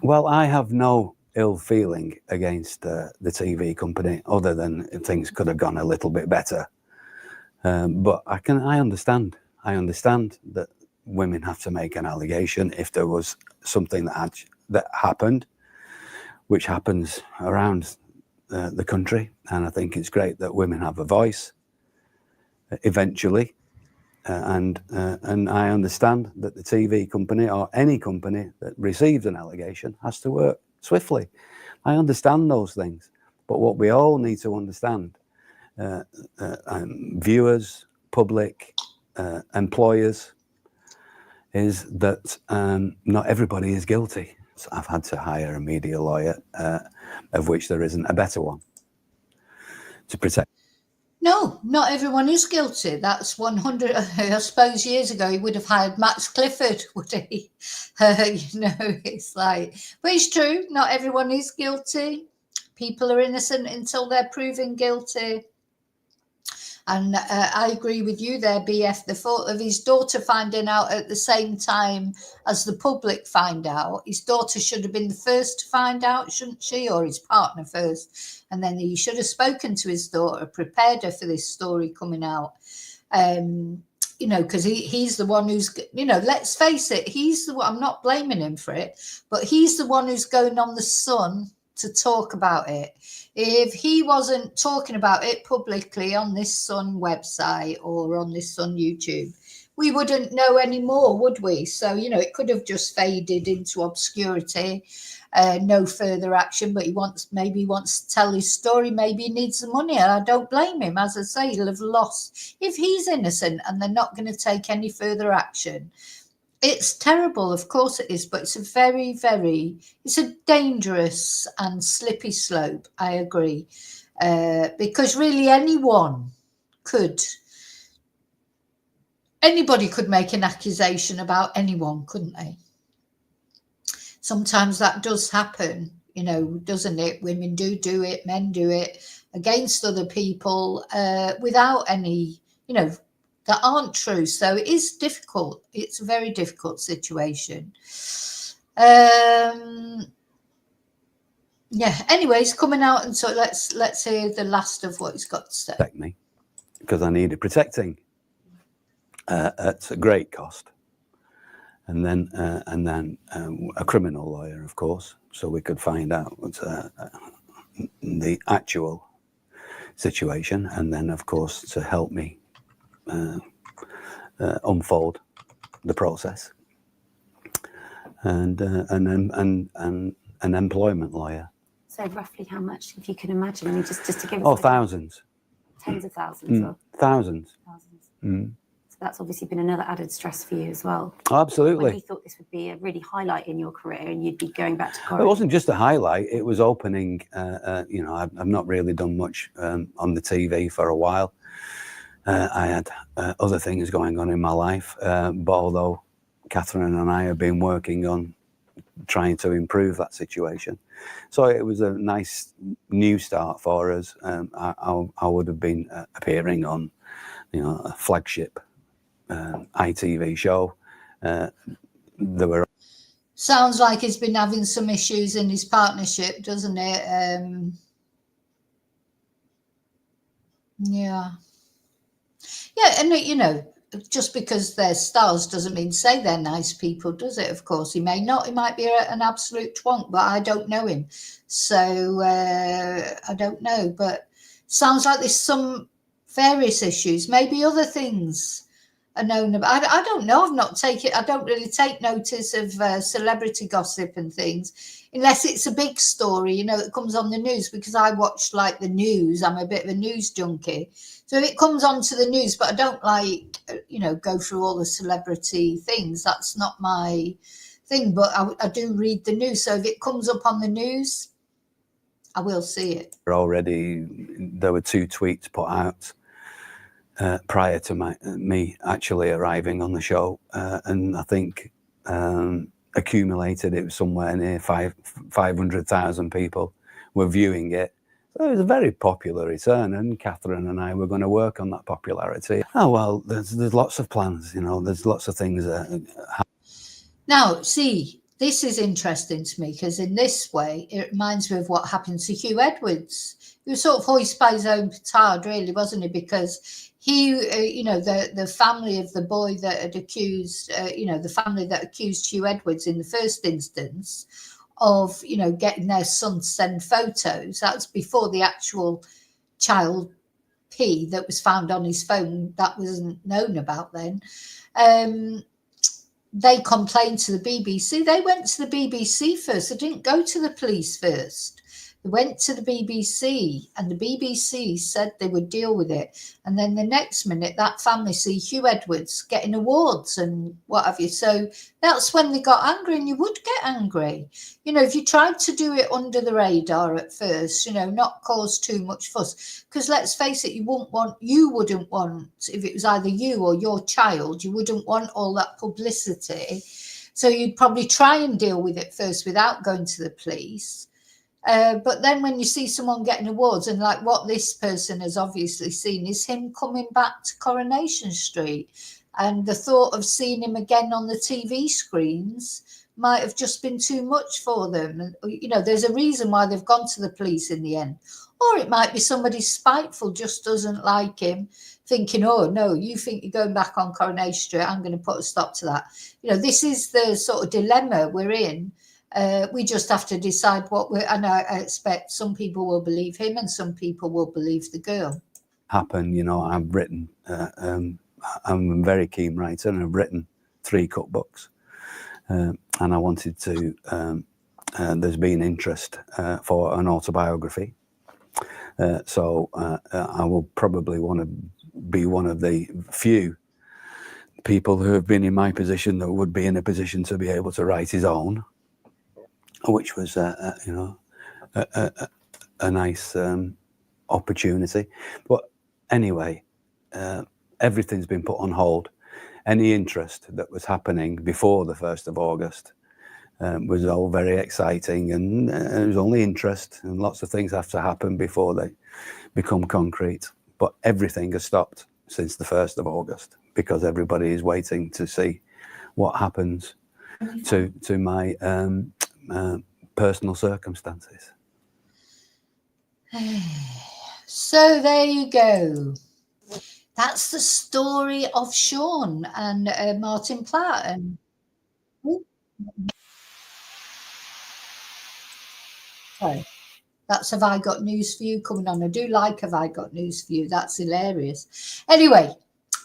Speaker 2: Well, I have no ill feeling against the TV company, other than things could have gone a little bit better. But I understand. I understand that women have to make an allegation if there was something that happened, which happens around the country, and I think it's great that women have a voice eventually, and I understand that the TV company or any company that receives an allegation has to work swiftly. I understand those things, but what we all need to understand, viewers, public, employers, is that not everybody is guilty. So I've had to hire a media lawyer, of which there isn't a better one, to protect.
Speaker 1: No, not everyone is guilty. That's 100. I suppose years ago he would have hired Max Clifford, would he? It's like, but it's true. Not everyone is guilty. People are innocent until they're proven guilty. And I agree with you there, BF. The thought of his daughter finding out at the same time as the public find out, his daughter should have been the first to find out, shouldn't she? Or his partner first. And then he should have spoken to his daughter, prepared her for this story coming out. You know, because he's the one who's, you know, let's face it, he's the one, I'm not blaming him for it, but he's the one who's going on the Sun to talk about it. If he wasn't talking about it publicly on this Sun website or on this Sun YouTube, we wouldn't know anymore, would we? So, you know, it could have just faded into obscurity, no further action, but maybe he wants to tell his story, maybe he needs the money, and I don't blame him. As I say, he'll have lost. If he's innocent and they're not going to take any further action, it's terrible, of course it is, but it's a very, very, it's a dangerous and slippy slope, I agree, because really anybody could make an accusation about anyone, couldn't they? Sometimes that does happen, you know, doesn't it? Women do it, men do it against other people without any, you know, that aren't true. So it is difficult. It's a very difficult situation. Yeah. Anyways, coming out, and so let's hear the last of what he's got to say.
Speaker 2: Protect me, because I needed protecting at a great cost, and then a criminal lawyer, of course, so we could find out the actual situation, and then of course to help me unfold the process, and an employment lawyer.
Speaker 4: So roughly how much, if you can imagine? I mean, just to give us
Speaker 2: thousands.
Speaker 4: Tens of thousands. Or
Speaker 2: Thousands.
Speaker 4: So that's obviously been another added stress for you as well.
Speaker 2: Oh, absolutely.
Speaker 4: When you thought this would be a really highlight in your career and you'd be going back to college.
Speaker 2: It wasn't just a highlight, it was opening, you know, I've not really done much on the TV for a while. I had other things going on in my life, but although Catherine and I have been working on trying to improve that situation, so it was a nice new start for us. I would have been appearing on, you know, a flagship ITV show. There were.
Speaker 1: Sounds like he's been having some issues in his partnership, doesn't it? Yeah. Yeah, and you know, just because they're stars doesn't mean to say they're nice people, does it? Of course, he may not. He might be an absolute twonk, but I don't know him, so I don't know. But sounds like there's some various issues, maybe other things are known about. I don't know. I don't really take notice of celebrity gossip and things unless it's a big story, you know, that comes on the news, because I watch like the news. I'm a bit of a news junkie. So it comes onto the news, but I don't like, you know, go through all the celebrity things. That's not my thing, but I do read the news. So if it comes up on the news, I will see it.
Speaker 2: There were 2 tweets put out prior to me actually arriving on the show, and I think accumulated it was somewhere near 500,000 people were viewing it. So it was a very popular return, and Catherine and I were going to work on that popularity. Oh well, there's lots of plans, you know, there's lots of things
Speaker 1: now, see, this is interesting to me, because in this way it reminds me of what happened to Hugh Edwards. He was sort of hoisted by his own petard, really, wasn't he? Because he, you know, the family of the boy that had accused, you know, the family that accused Hugh Edwards in the first instance of, you know, getting their son to send photos. That's before the actual child P that was found on his phone. That wasn't known about then. They complained to the BBC. They went to the BBC first. They didn't go to the police first. They went to the BBC, and the BBC said they would deal with it. And then the next minute, that family see Hugh Edwards getting awards and what have you. So that's when they got angry, and you would get angry. You know, if you tried to do it under the radar at first, you know, not cause too much fuss. Because let's face it, you wouldn't want, if it was either you or your child, you wouldn't want all that publicity. So you'd probably try and deal with it first without going to the police. But then when you see someone getting awards, and like what this person has obviously seen is him coming back to Coronation Street, and the thought of seeing him again on the TV screens might have just been too much for them. And, you know, there's a reason why they've gone to the police in the end. Or it might be somebody spiteful, just doesn't like him, thinking, oh, no, you think you're going back on Coronation Street, I'm going to put a stop to that. You know, this is the sort of dilemma we're in. We just have to decide what we're, and I expect some people will believe him and some people will believe the girl.
Speaker 2: Happen, you know, I've written, I'm a very keen writer, and I've written 3 cookbooks. And I wanted to, there's been interest for an autobiography. So I will probably want to be one of the few people who have been in my position that would be in a position to be able to write his own, which was, you know, a nice opportunity. But anyway, everything's been put on hold. Any interest that was happening before the 1st of August was all very exciting, and it was only interest, and lots of things have to happen before they become concrete. But everything has stopped since the 1st of August because everybody is waiting to see what happens to my personal circumstances.
Speaker 1: So there you go. That's the story of Sean and Martin Platt. And sorry, that's Have I Got News For You coming on. I do like Have I Got News For You. That's hilarious. Anyway,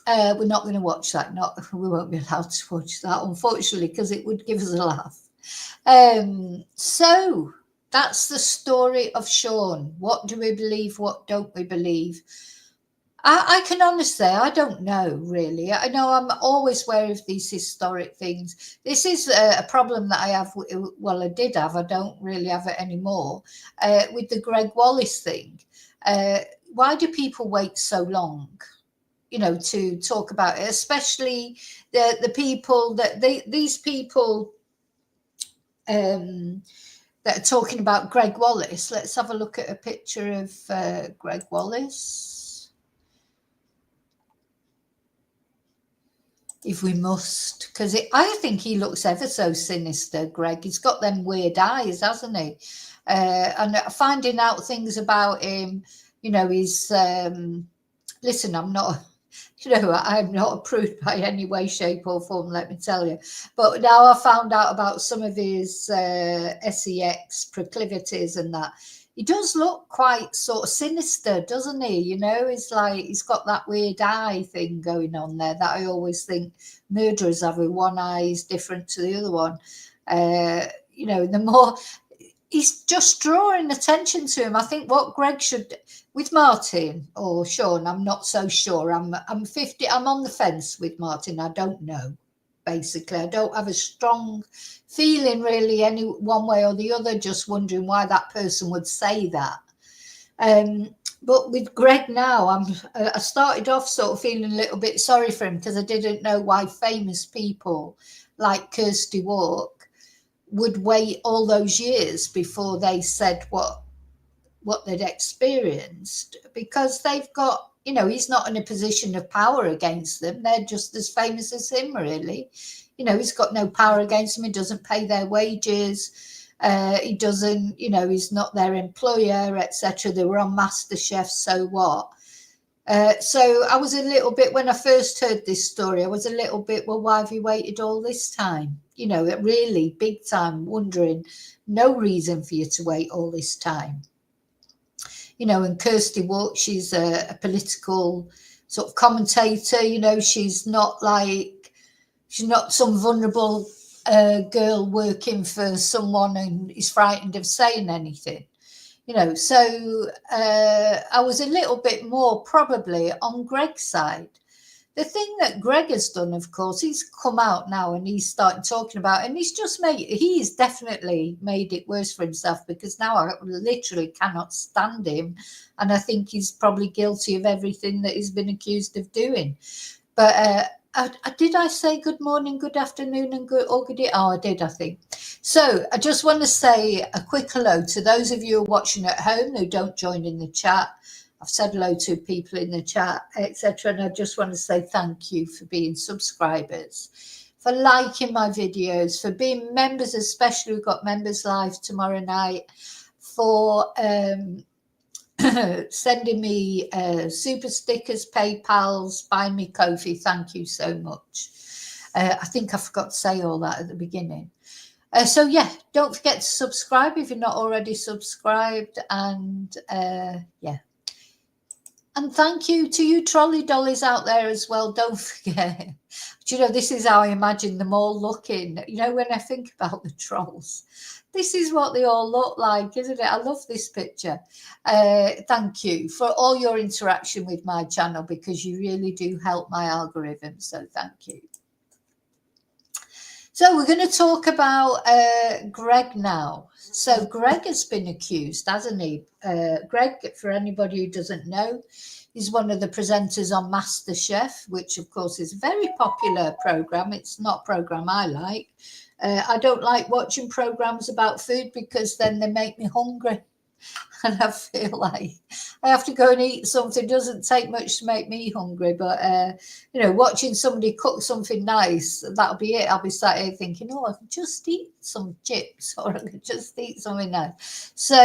Speaker 1: we're not going to watch that. We won't be allowed to watch that, unfortunately, because it would give us a laugh. So that's the story of Sean. What do we believe? What don't we believe? I can honestly say I don't know, really. I know I'm always wary of these historic things. This is a problem that I have. Well, I did have. I don't really have it anymore. With the Gregg Wallace thing. Why do people wait so long, you know, to talk about it? Especially the people that these people that are talking about Gregg Wallace. Let's have a look at a picture of Gregg Wallace. If we must, because I think he looks ever so sinister, Gregg. He's got them weird eyes, hasn't he? And finding out things about him, you know, he's, listen, I'm not, you know, I'm not approved by any way, shape or form, let me tell you. But now I found out about some of his sex proclivities and that. He does look quite sort of sinister, doesn't he? You know, it's like he's got that weird eye thing going on there that I always think murderers have. With one eye is different to the other one. You know, the more he's just drawing attention to him. I think what Gregg should, with Martin or Sean, I'm not so sure. I'm 50. I'm on the fence with Martin. I don't know. Basically, I don't have a strong feeling really any one way or the other, just wondering why that person would say that. But with Gregg now, I started off sort of feeling a little bit sorry for him because I didn't know why famous people like Kirsty Walk would wait all those years before they said what they'd experienced, because they've got, you know, he's not in a position of power against them. They're just as famous as him, really. You know, he's got no power against them. He doesn't pay their wages. He doesn't, you know, he's not their employer, etc. They were on MasterChef, so what? So I was a little bit, when I first heard this story, I was a little bit, well, why have you waited all this time? You know, really big time, wondering, no reason for you to wait all this time. You know, and Kirsty Walk, she's a political sort of commentator. You know, she's not some vulnerable girl working for someone and is frightened of saying anything. You know, so I was a little bit more probably on Gregg's side. The thing that Gregg has done, of course, he's come out now and he's started talking about it, and he's definitely made it worse for himself, because now I literally cannot stand him. And I think he's probably guilty of everything that he's been accused of doing. But Did I say good morning, good afternoon, and good evening? Oh, I did, I think. So I just want to say a quick hello to those of you who are watching at home who don't join in the chat. I've said hello to people in the chat, etc. And I just want to say thank you for being subscribers, for liking my videos, for being members, especially we've got members live tomorrow night, for sending me super stickers, PayPals, buy me Ko-fi. Thank you so much. I think I forgot to say all that at the beginning. So yeah, don't forget to subscribe if you're not already subscribed. And yeah. And thank you to you trolley dollies out there as well. Don't forget. Do you know, this is how I imagine them all looking. You know, when I think about the trolls, this is what they all look like, isn't it? I love this picture. Thank you for all your interaction with my channel, because you really do help my algorithm. So thank you. So we're going to talk about Gregg now. So Gregg has been accused, hasn't he? Gregg, for anybody who doesn't know, is one of the presenters on MasterChef, which of course is a very popular program. It's not a program I like. I don't like watching programs about food because then they make me hungry. And I feel like I have to go and eat something. It doesn't take much to make me hungry, but you know, watching somebody cook something nice, that'll be it. I'll be sat here thinking, oh, I could just eat some chips, or I could just eat something nice. So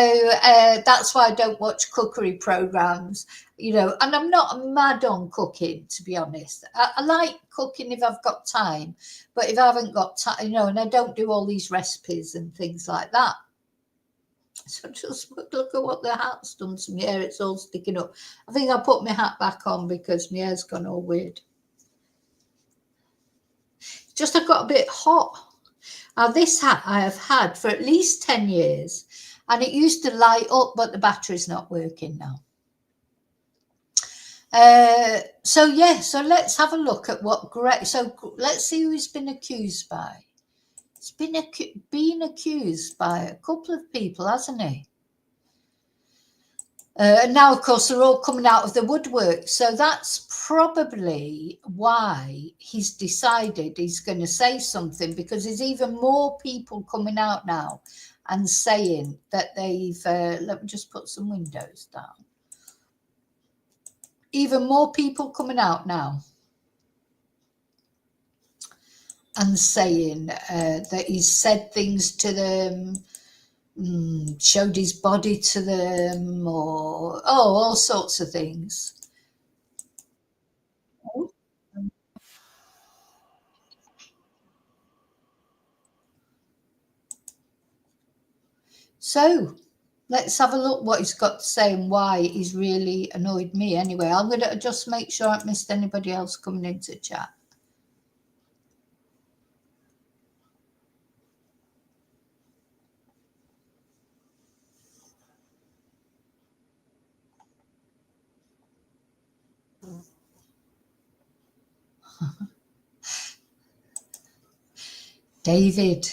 Speaker 1: that's why I don't watch cookery programs, you know. And I'm not mad on cooking, to be honest. I like cooking if I've got time, but if I haven't got time, you know, and I don't do all these recipes and things like that. So just look at what the hat's done to my hair. It's all sticking up. I think I'll put my hat back on because my hair's gone all weird. Just I got a bit hot. Now this hat I have had for at least 10 years, and it used to light up, but the battery's not working now. So yeah, so let's have a look at what Gregg. So let's see who he's been accused by. He's been accused by a couple of people, hasn't he? And now, of course, they're all coming out of the woodwork. So that's probably why he's decided he's going to say something, because there's even more people coming out now and saying that they've, let me just put some windows down. Even more people coming out now and saying that he's said things to them, showed his body to them, or all sorts of things. So let's have a look what he's got to say and why he's really annoyed me. Anyway, I'm going to just make sure I haven't missed anybody else coming into chat. David.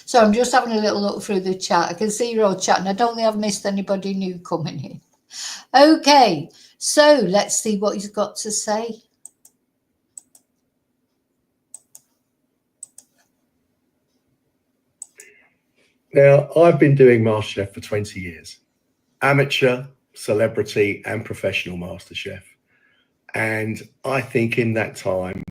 Speaker 1: So I'm just having a little look through the chat. I can see you're all chatting. I don't think I've missed anybody new coming in. Okay, so let's see what he's got to say.
Speaker 5: Now, I've been doing MasterChef for 20 years, amateur, celebrity and professional MasterChef. And I think in that time,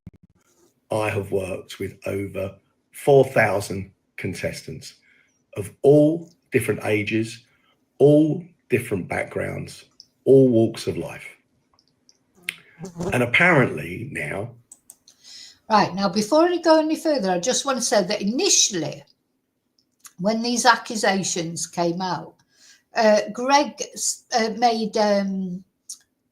Speaker 5: I have worked with over 4,000 contestants of all different ages, all different backgrounds, all walks of life. And apparently now...
Speaker 1: Right, now before I go any further, I just want to say that initially, when these accusations came out, Gregg made a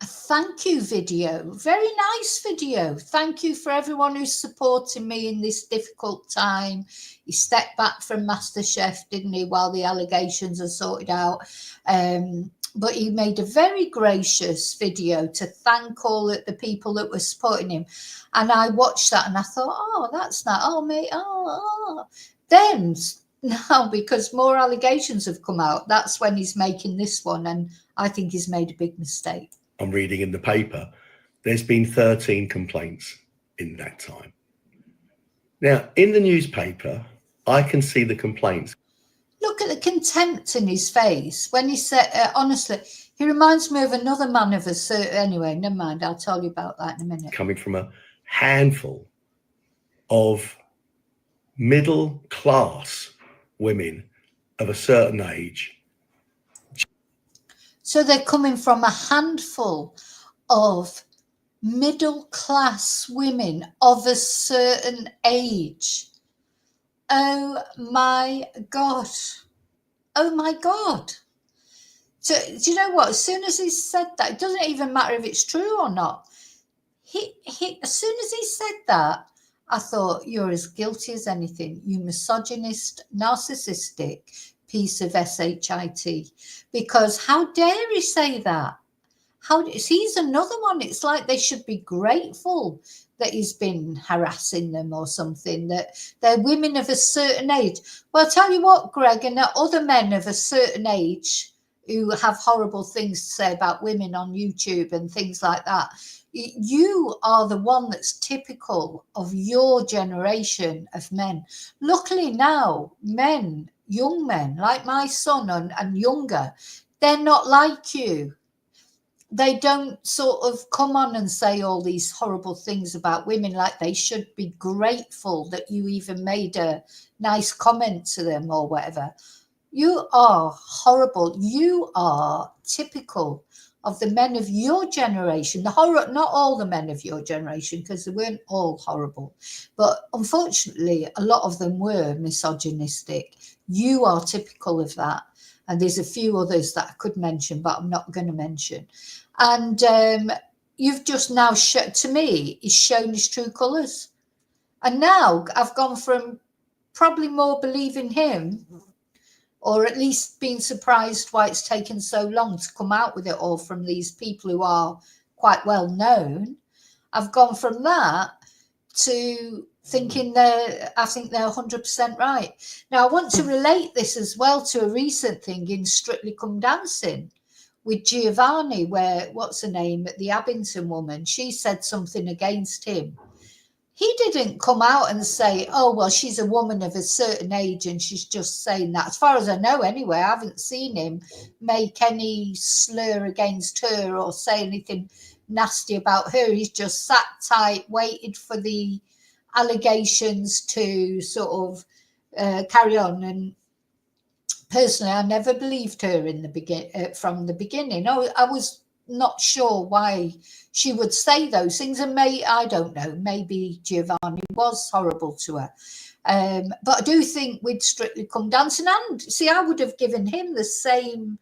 Speaker 1: thank you video, very nice video. Thank you for everyone who's supporting me in this difficult time. He stepped back from MasterChef, didn't he, while the allegations are sorted out. But he made a very gracious video to thank all the people that were supporting him. And I watched that and I thought, oh, that's not, oh, mate, oh. Then now because more allegations have come out. That's when he's making this one, and I think he's made a big mistake.
Speaker 5: I'm reading in the paper, there's been 13 complaints in that time. Now, in the newspaper, I can see the complaints.
Speaker 1: Look at the contempt in his face when he said, honestly, he reminds me of another man of a certain, anyway, never mind, I'll tell you about that in a minute.
Speaker 5: Coming from a handful of middle class women of a certain age.
Speaker 1: So they're coming from a handful of middle class women of a certain age. Oh my God. Oh my God. So do you know what? As soon as he said that, it doesn't even matter if it's true or not. As soon as he said that, I thought, you're as guilty as anything, you misogynist, narcissistic piece of shit. Because how dare he say that? He's another one. It's like they should be grateful that he's been harassing them or something, that they're women of a certain age. Well, I'll tell you what, Gregg, and other men of a certain age who have horrible things to say about women on YouTube and things like that, you are the one that's typical of your generation of men. Luckily now, men, young men like my son and younger, they're not like you. They don't sort of come on and say all these horrible things about women, like they should be grateful that you even made a nice comment to them or whatever. You are horrible. You are typical of the men of your generation. The horror, not all the men of your generation, because they weren't all horrible, but unfortunately a lot of them were misogynistic. You are typical of that. And there's a few others that I could mention, but I'm not going to mention. And you've just now, to me, he's shown his true colours. And now I've gone from probably more believing him, or at least being surprised why it's taken so long to come out with it all from these people who are quite well known. I've gone from that to thinking I think they're 100% right. Now, I want to relate this as well to a recent thing in Strictly Come Dancing with Giovanni, where, what's her name, the Abington woman, she said something against him. He didn't come out and say, oh, well, she's a woman of a certain age and she's just saying that. As far as I know, anyway, I haven't seen him make any slur against her or say anything nasty about her. He's just sat tight, waited for the allegations to sort of carry on. And personally, I never believed her in the from the beginning. I was not sure why she would say those things, and I don't know, maybe Giovanni was horrible to her. But I do think with Strictly Come Dancing, and see, I would have given him the same,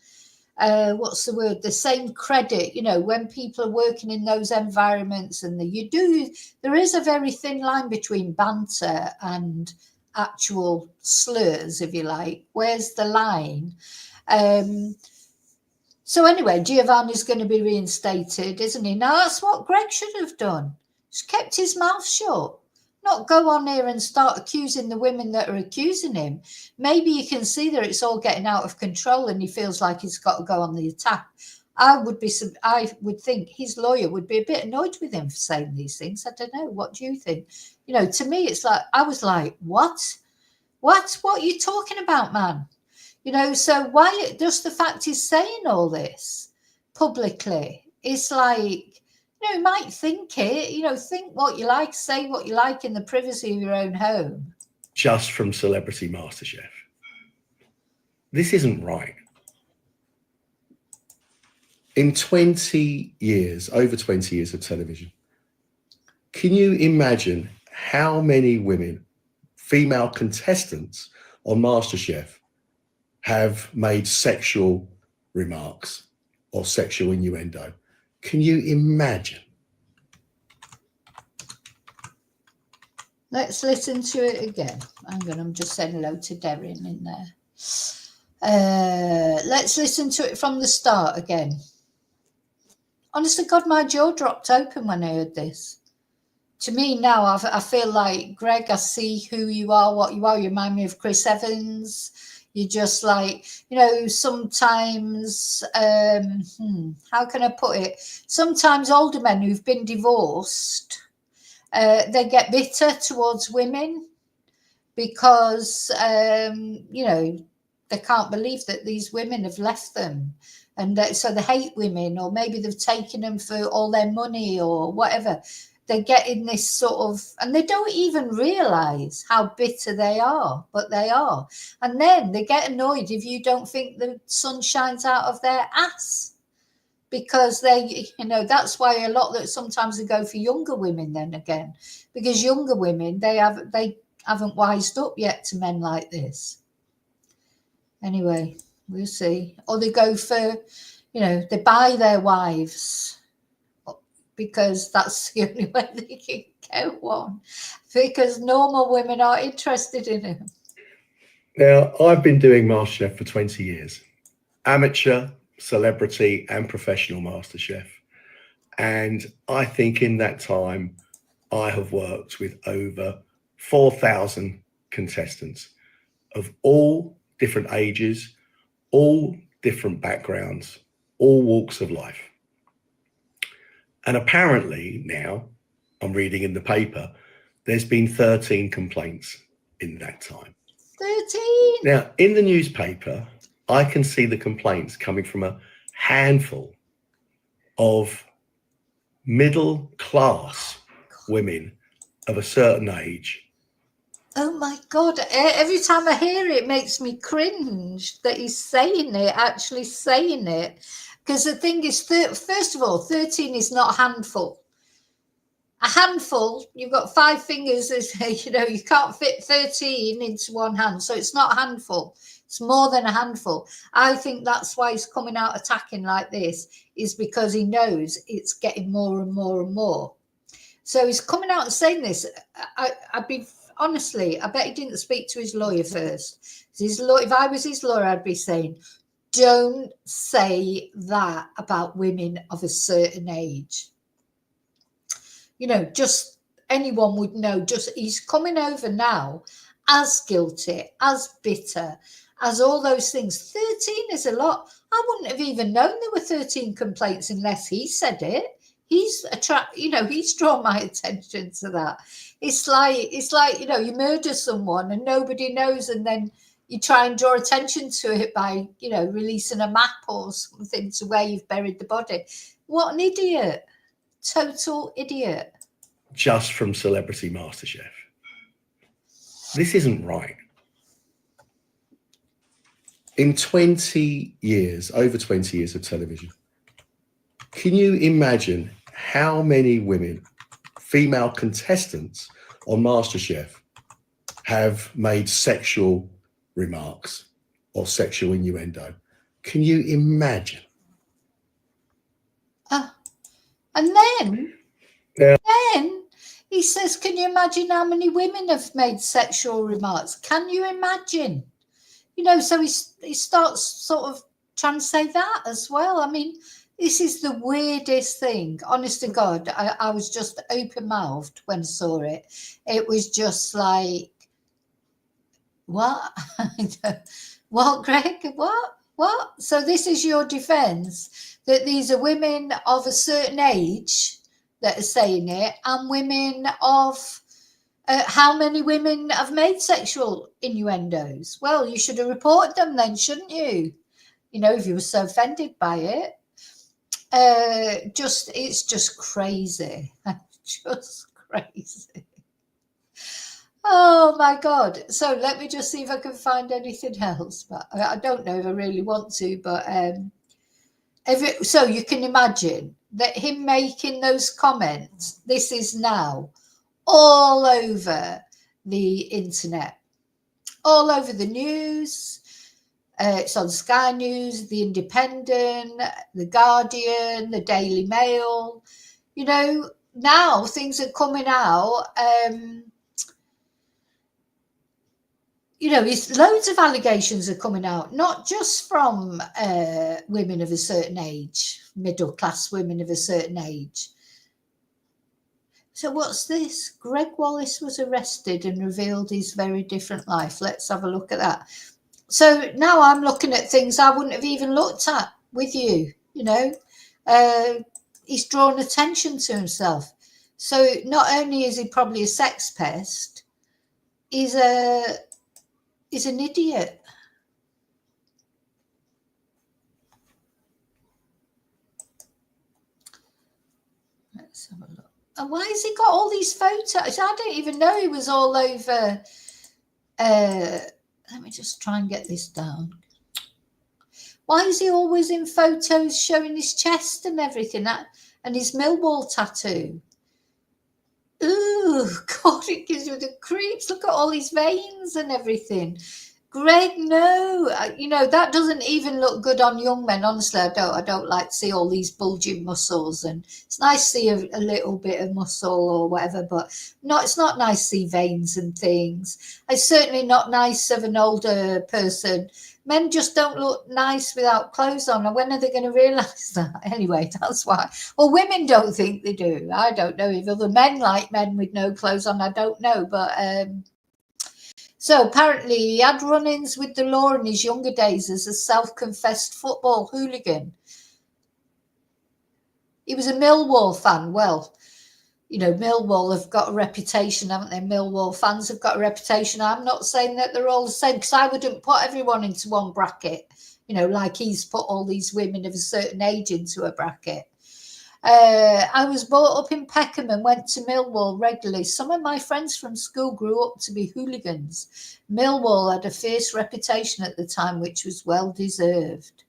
Speaker 1: the same credit, you know, when people are working in those environments, and there is a very thin line between banter and actual slurs, if you like. Where's the line? So anyway, Giovanni's going to be reinstated, isn't he? Now, that's what Gregg should have done. Just kept his mouth shut. Not go on here and start accusing the women that are accusing him. Maybe you can see that it's all getting out of control and he feels like he's got to go on the attack. I would think his lawyer would be a bit annoyed with him for saying these things. I don't know. What do you think? You know, to me, it's like, I was like, what? What are you talking about, man? You know, so why just the fact he's saying all this publicly, it's like, you know, you might think it, you know, think what you like, say what you like in the privacy of your own home.
Speaker 5: Just from Celebrity MasterChef. This isn't right. In 20 years, over 20 years of television, can you imagine how many women, female contestants on MasterChef, have made sexual remarks or sexual innuendo? Can you imagine?
Speaker 1: Let's listen to it again. I'm just saying hello to Darren in there. Let's listen to it from the start again. Honest to God, my jaw dropped open when I heard this. to me now, I feel like, Gregg, I see who you are, what you are. You remind me of Chris Evans. You're just like, sometimes, how can I put it? Sometimes older men who've been divorced, they get bitter towards women because, they can't believe that these women have left them. And so they hate women, or maybe they've taken them for all their money or whatever. They get in this sort of, and they don't even realize how bitter they are, but they are. And then they get annoyed if you don't think the sun shines out of their ass, because they, that's why a lot that sometimes they go for younger women then again, because younger women, they haven't wised up yet to men like this. Anyway, we'll see. Or they go for, they buy their wives because that's the only way they can get one, because normal women are interested in him.
Speaker 5: Now, I've been doing MasterChef for 20 years, amateur, celebrity and professional MasterChef. And I think in that time, I have worked with over 4,000 contestants of all different ages, all different backgrounds, all walks of life. And apparently now, I'm reading in the paper, there's been 13 complaints in that time.
Speaker 1: 13?
Speaker 5: Now, in the newspaper, I can see the complaints coming from a handful of middle class women of a certain age.
Speaker 1: Oh my God. Every time I hear it, it makes me cringe that he's saying it, actually saying it. Because the thing is, first of all, 13 is not a handful. A handful, you've got 5 fingers, you can't fit 13 into one hand. So it's not a handful. It's more than a handful. I think that's why he's coming out attacking like this, is because he knows it's getting more and more and more. So he's coming out and saying this. Honestly, I bet he didn't speak to his lawyer first. If I was his lawyer, I'd be saying, don't say that about women of a certain age. Just anyone would know. Just he's coming over now as guilty, as bitter, as all those things. 13 is a lot. I wouldn't have even known there were 13 complaints unless he said it. He's he's drawn my attention to that. It's like you murder someone and nobody knows, and then you try and draw attention to it by releasing a map or something to where you've buried the body. What an idiot. Total idiot.
Speaker 5: Just from Celebrity MasterChef. This isn't right. In 20 years, over 20 years of television, can you imagine how many women, female contestants on MasterChef, have made sexual remarks or sexual innuendo? Can you imagine?
Speaker 1: And then he says, can you imagine how many women have made sexual remarks? Can you imagine? So he starts sort of trying to say that as well. I mean, this is the weirdest thing. Honest to God, I was just open-mouthed when I saw it. It was just like, what? What, Gregg? What? So this is your defense, that these are women of a certain age that are saying it, and women of how many women have made sexual innuendos? Well, you should have reported them then, shouldn't you? If you were so offended by it. It's just crazy. Just crazy. Oh my God. So let me just see if I can find anything else. But I don't know if I really want to, but so you can imagine that him making those comments, this is now all over the internet, all over the news. It's on Sky News, The Independent, The Guardian, The Daily Mail. Now things are coming out. Loads of allegations are coming out, not just from women of a certain age, middle-class women of a certain age. So what's this? Gregg Wallace was arrested and revealed his very different life. Let's have a look at that. So now I'm looking at things I wouldn't have even looked at with you, you know. He's drawn attention to himself. So not only is he probably a sex pest, he's an idiot. Let's have a look. And why has he got all these photos? I didn't even know he was all over. Let me just try and get this down. Why is he always in photos showing his chest and everything? And his Millwall tattoo? Ooh, God, it gives you the creeps. Look at all his veins and everything. Gregg, no, you know, that doesn't even look good on young men. Honestly, I don't like to see all these bulging muscles, and it's nice to see a little bit of muscle or whatever, but it's not nice to see veins and things. It's certainly not nice of an older person. Men just don't look nice without clothes on, and when are they going to realise that? Anyway, that's why. Well, women don't think they do. I don't know if other men like men with no clothes on. I don't know, but so apparently he had run-ins with the law in his younger days as a self-confessed football hooligan. He was a Millwall fan. Well, you know, Millwall have got a reputation, haven't they? Millwall fans have got a reputation. I'm not saying that they're all the same, because I wouldn't put everyone into one bracket, you know, like he's put all these women of a certain age into a bracket. I was brought up in Peckham and went to Millwall regularly. Some of my friends from school grew up to be hooligans. Millwall had a fierce reputation at the time, which was well deserved.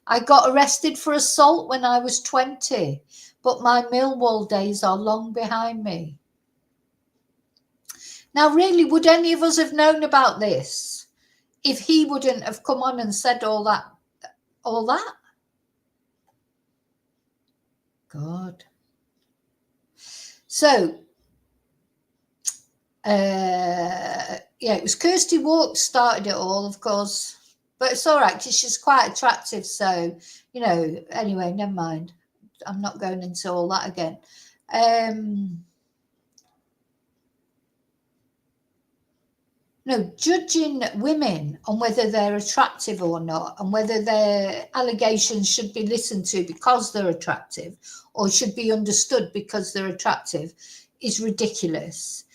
Speaker 1: I got arrested for assault when I was 20, but my Millwall days are long behind me. Now, really, would any of us have known about this if he wouldn't have come on and said all that? God. So, yeah, it was Kirsty Walk started it all, of course, but it's all right because she's quite attractive. So, you know, anyway, never mind. I'm not going into all that again. No, judging women on whether they're attractive or not, and whether their allegations should be listened to because they're attractive or should be understood because they're attractive, is ridiculous.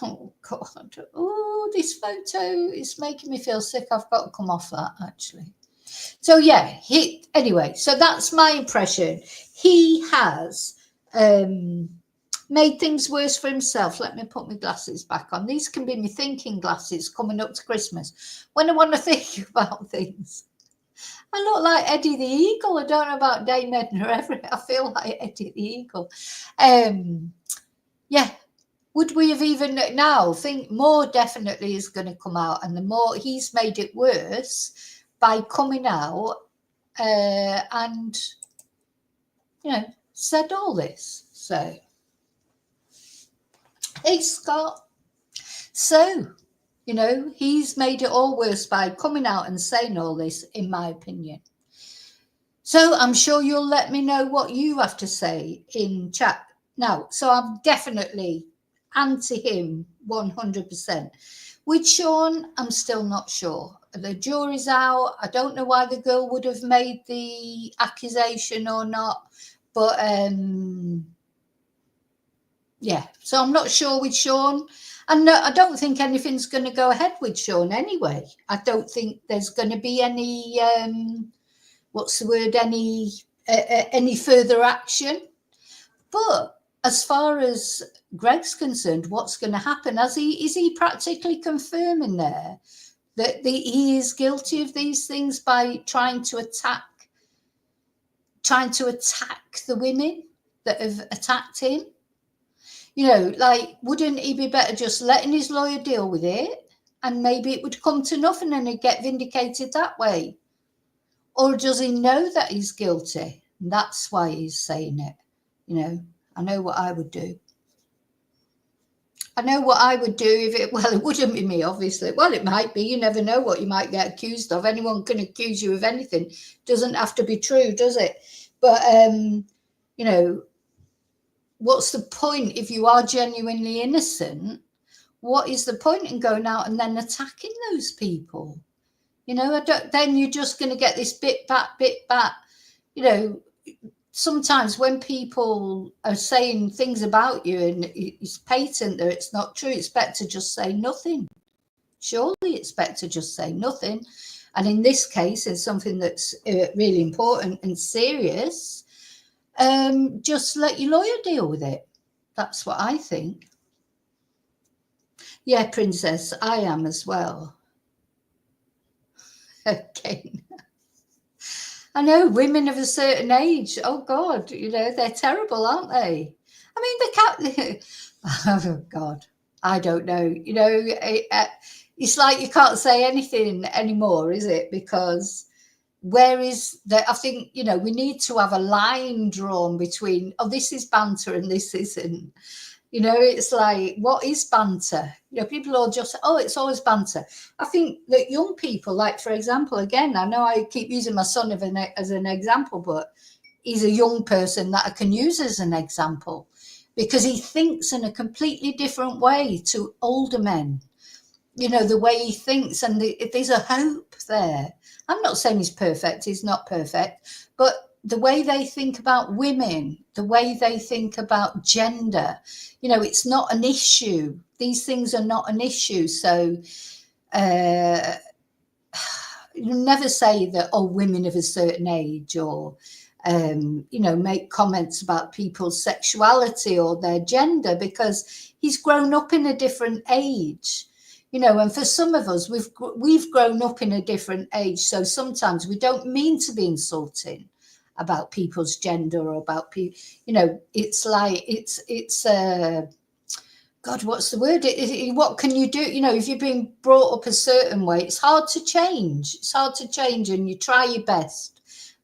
Speaker 1: Oh, God. Oh, this photo is making me feel sick. I've got to come off that, actually. So, yeah, anyway, so that's my impression. He has made things worse for himself. Let me put my glasses back on. These can be my thinking glasses coming up to Christmas. When I want to think about things, I look like Eddie the Eagle. I don't know about Dame Edna Everett. I feel like Eddie the Eagle. Yeah. Would we have even now think more definitely is going to come out, and the more he's made it worse by coming out and, you know, said all this. So, hey, Scott. So, you know, he's made it all worse by coming out and saying all this, in my opinion. So I'm sure you'll let me know what you have to say in chat. Now, so I'm definitely anti him 100%. With Sean, I'm still not sure. The jury's out. I don't know why the girl would have made the accusation or not. But, yeah, so I'm not sure with Sean. And no, I don't think anything's going to go ahead with Sean anyway. I don't think there's going to be any, any further action. But as far as Gregg's concerned, what's going to happen? Is he practically confirming there that he is guilty of these things by trying to attack the women that have attacked him? You know, like, wouldn't he be better just letting his lawyer deal with it, and maybe it would come to nothing and he'd get vindicated that way? Or does he know that he's guilty? And that's why he's saying it. You know, I know what I would do. I know what I would do if it wouldn't be me, obviously. Well, it might be. You never know what you might get accused of. Anyone can accuse you of anything. Doesn't have to be true, does it? But, you know, what's the point if you are genuinely innocent? What is the point in going out and then attacking those people? You know, then you're just going to get this bit back. You know, sometimes when people are saying things about you and it's patent that it's not true, it's better to just say nothing. Surely it's better to just say nothing. And in this case, it's something that's really important and serious. Just let your lawyer deal with it. That's what I think. Yeah, Princess, I am as well. Okay. I know women of a certain age. Oh God, you know, they're terrible, aren't they? I mean, they can't. Oh God, I don't know. You know, it's like you can't say anything anymore, is it? Because where is the? I think, you know, we need to have a line drawn between, oh, this is banter and this isn't. You know, it's like, what is banter? You know, people all just, oh, it's always banter. I think that young people, like, for example, again, I know I keep using my son as an example, but he's a young person that I can use as an example because he thinks in a completely different way to older men. You know, the way he thinks, and there's a hope there. I'm not saying he's perfect. He's not perfect. But the way they think about women, the way they think about gender, you know, it's not an issue. These things are not an issue. So you never say that, oh, women of a certain age, or, you know, make comments about people's sexuality or their gender, because he's grown up in a different age. You know, and for some of us, we've grown up in a different age. So sometimes we don't mean to be insulting about people's gender or about people. You know, it's like it's God, what's the word? What can you do? You know, if you've been brought up a certain way, it's hard to change. It's hard to change, and you try your best.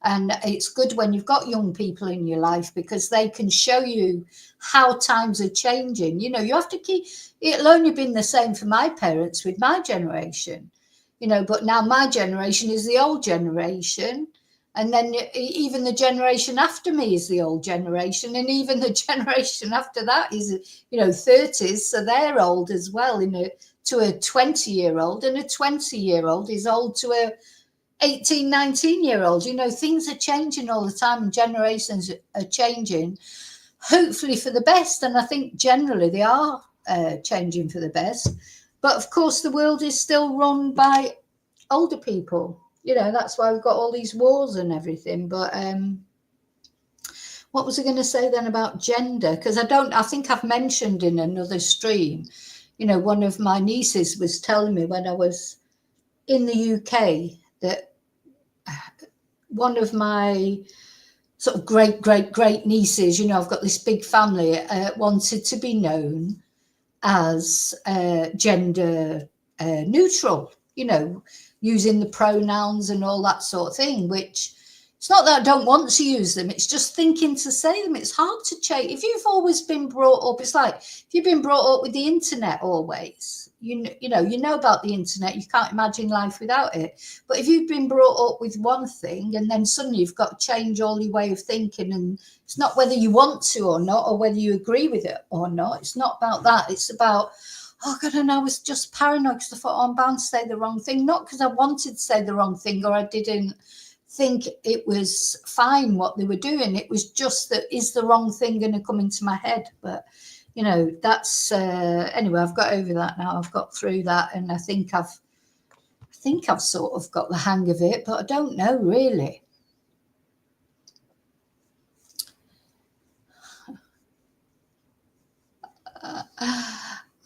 Speaker 1: And it's good when you've got young people in your life because they can show you how times are changing. You know, you have to keep, it'll only been the same for my parents with my generation, you know, but now my generation is the old generation. And then even the generation after me is the old generation. And even the generation after that is, you know, 30s. So they're old as well, to a 20-year-old. And a 20-year-old is old to a 18, 19-year-old. You know, things are changing all the time and generations are changing, hopefully for the best. And I think generally they are changing for the best. But of course, the world is still run by older people. You know, that's why we've got all these wars and everything. But what was I going to say then about gender? Because I think I've mentioned in another stream, you know, one of my nieces was telling me when I was in the UK that one of my sort of great nieces, you know, I've got this big family, wanted to be known as gender neutral, you know, using the pronouns and all that sort of thing, which it's not that I don't want to use them. It's just thinking to say them. It's hard to change. If you've always been brought up, it's like if you've been brought up with the internet always, you know about the internet, you can't imagine life without it. But if you've been brought up with one thing and then suddenly you've got to change all your way of thinking, and it's not whether you want to or not, or whether you agree with it or not. It's not about that. It's about, oh God, and I was just paranoid because I thought, oh, I'm bound to say the wrong thing. Not because I wanted to say the wrong thing or I didn't think it was fine what they were doing. It was just that, is the wrong thing going to come into my head? But you know, that's anyway, I've got over that now. I've got through that, and I think I've sort of got the hang of it, but I don't know really.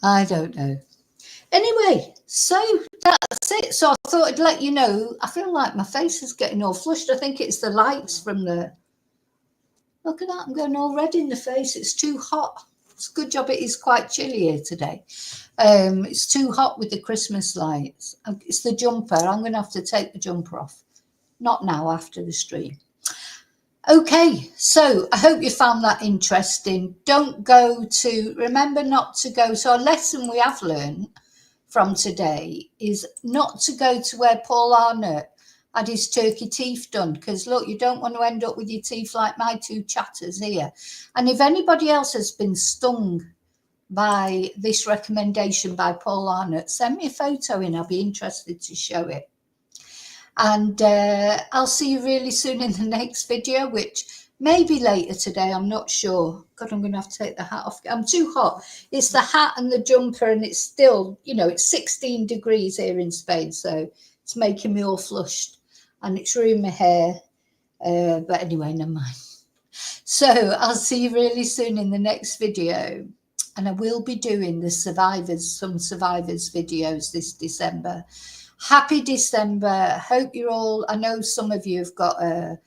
Speaker 1: I don't know. Anyway, so that's it. So I thought I'd let you know. I feel like my face is getting all flushed. I think it's the lights from the... Look at that, I'm going all red in the face. It's too hot. It's a good job it is quite chilly here today. It's too hot with the Christmas lights. It's the jumper. I'm going to have to take the jumper off. Not now, after the stream. Okay, so I hope you found that interesting. Remember not to go. So a lesson we have learned from today is not to go to where Paul Arnott had his turkey teeth done, because look, you don't want to end up with your teeth like my two chatters here. And if anybody else has been stung by this recommendation by Paul Arnott, send me a photo in. I'll be interested to show it. And I'll see you really soon in the next video, which may be later today. I'm not sure. God, I'm going to have to take the hat off. I'm too hot. It's the hat and the jumper, and it's still, you know, it's 16 degrees here in Spain, so it's making me all flushed. And it's ruined my hair. But anyway, never mind. So I'll see you really soon in the next video. And I will be doing the some survivors videos this December. Happy December. Hope you're all, I know some of you have got a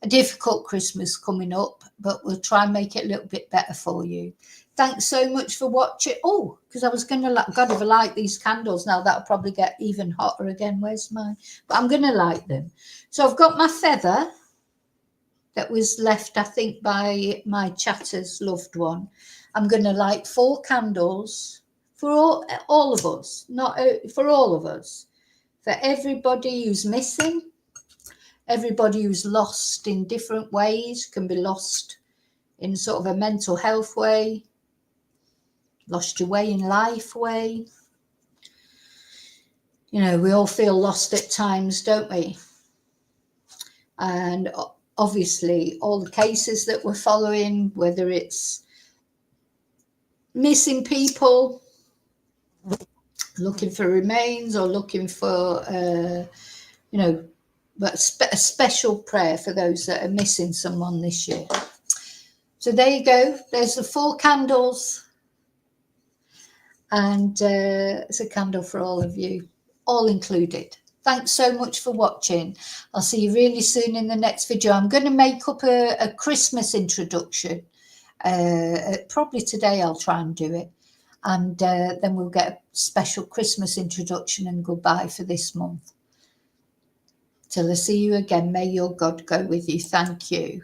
Speaker 1: difficult Christmas coming up, but we'll try and make it a little bit better for you. Thanks so much for watching. Oh, because I was going to, God, if I light these candles now, that'll probably get even hotter again. Where's mine? But I'm going to light them. So I've got my feather that was left, I think, by my chatter's loved one. I'm going to light 4 candles for all of us, not for all of us, for everybody who's missing, everybody who's lost in different ways, can be lost in sort of a mental health way, lost your way in life way. You know, we all feel lost at times, don't we? And obviously all the cases that we're following, whether it's missing people, looking for remains, or looking for, you know, but a special prayer for those that are missing someone this year. So there you go. There's the 4 candles. And it's a candle for all of you, all included. Thanks so much for watching. I'll see you really soon in the next video. I'm going to make up a Christmas introduction. Probably today I'll try and do it. And then we'll get a special Christmas introduction and goodbye for this month. Till I see you again, may your God go with you. Thank you.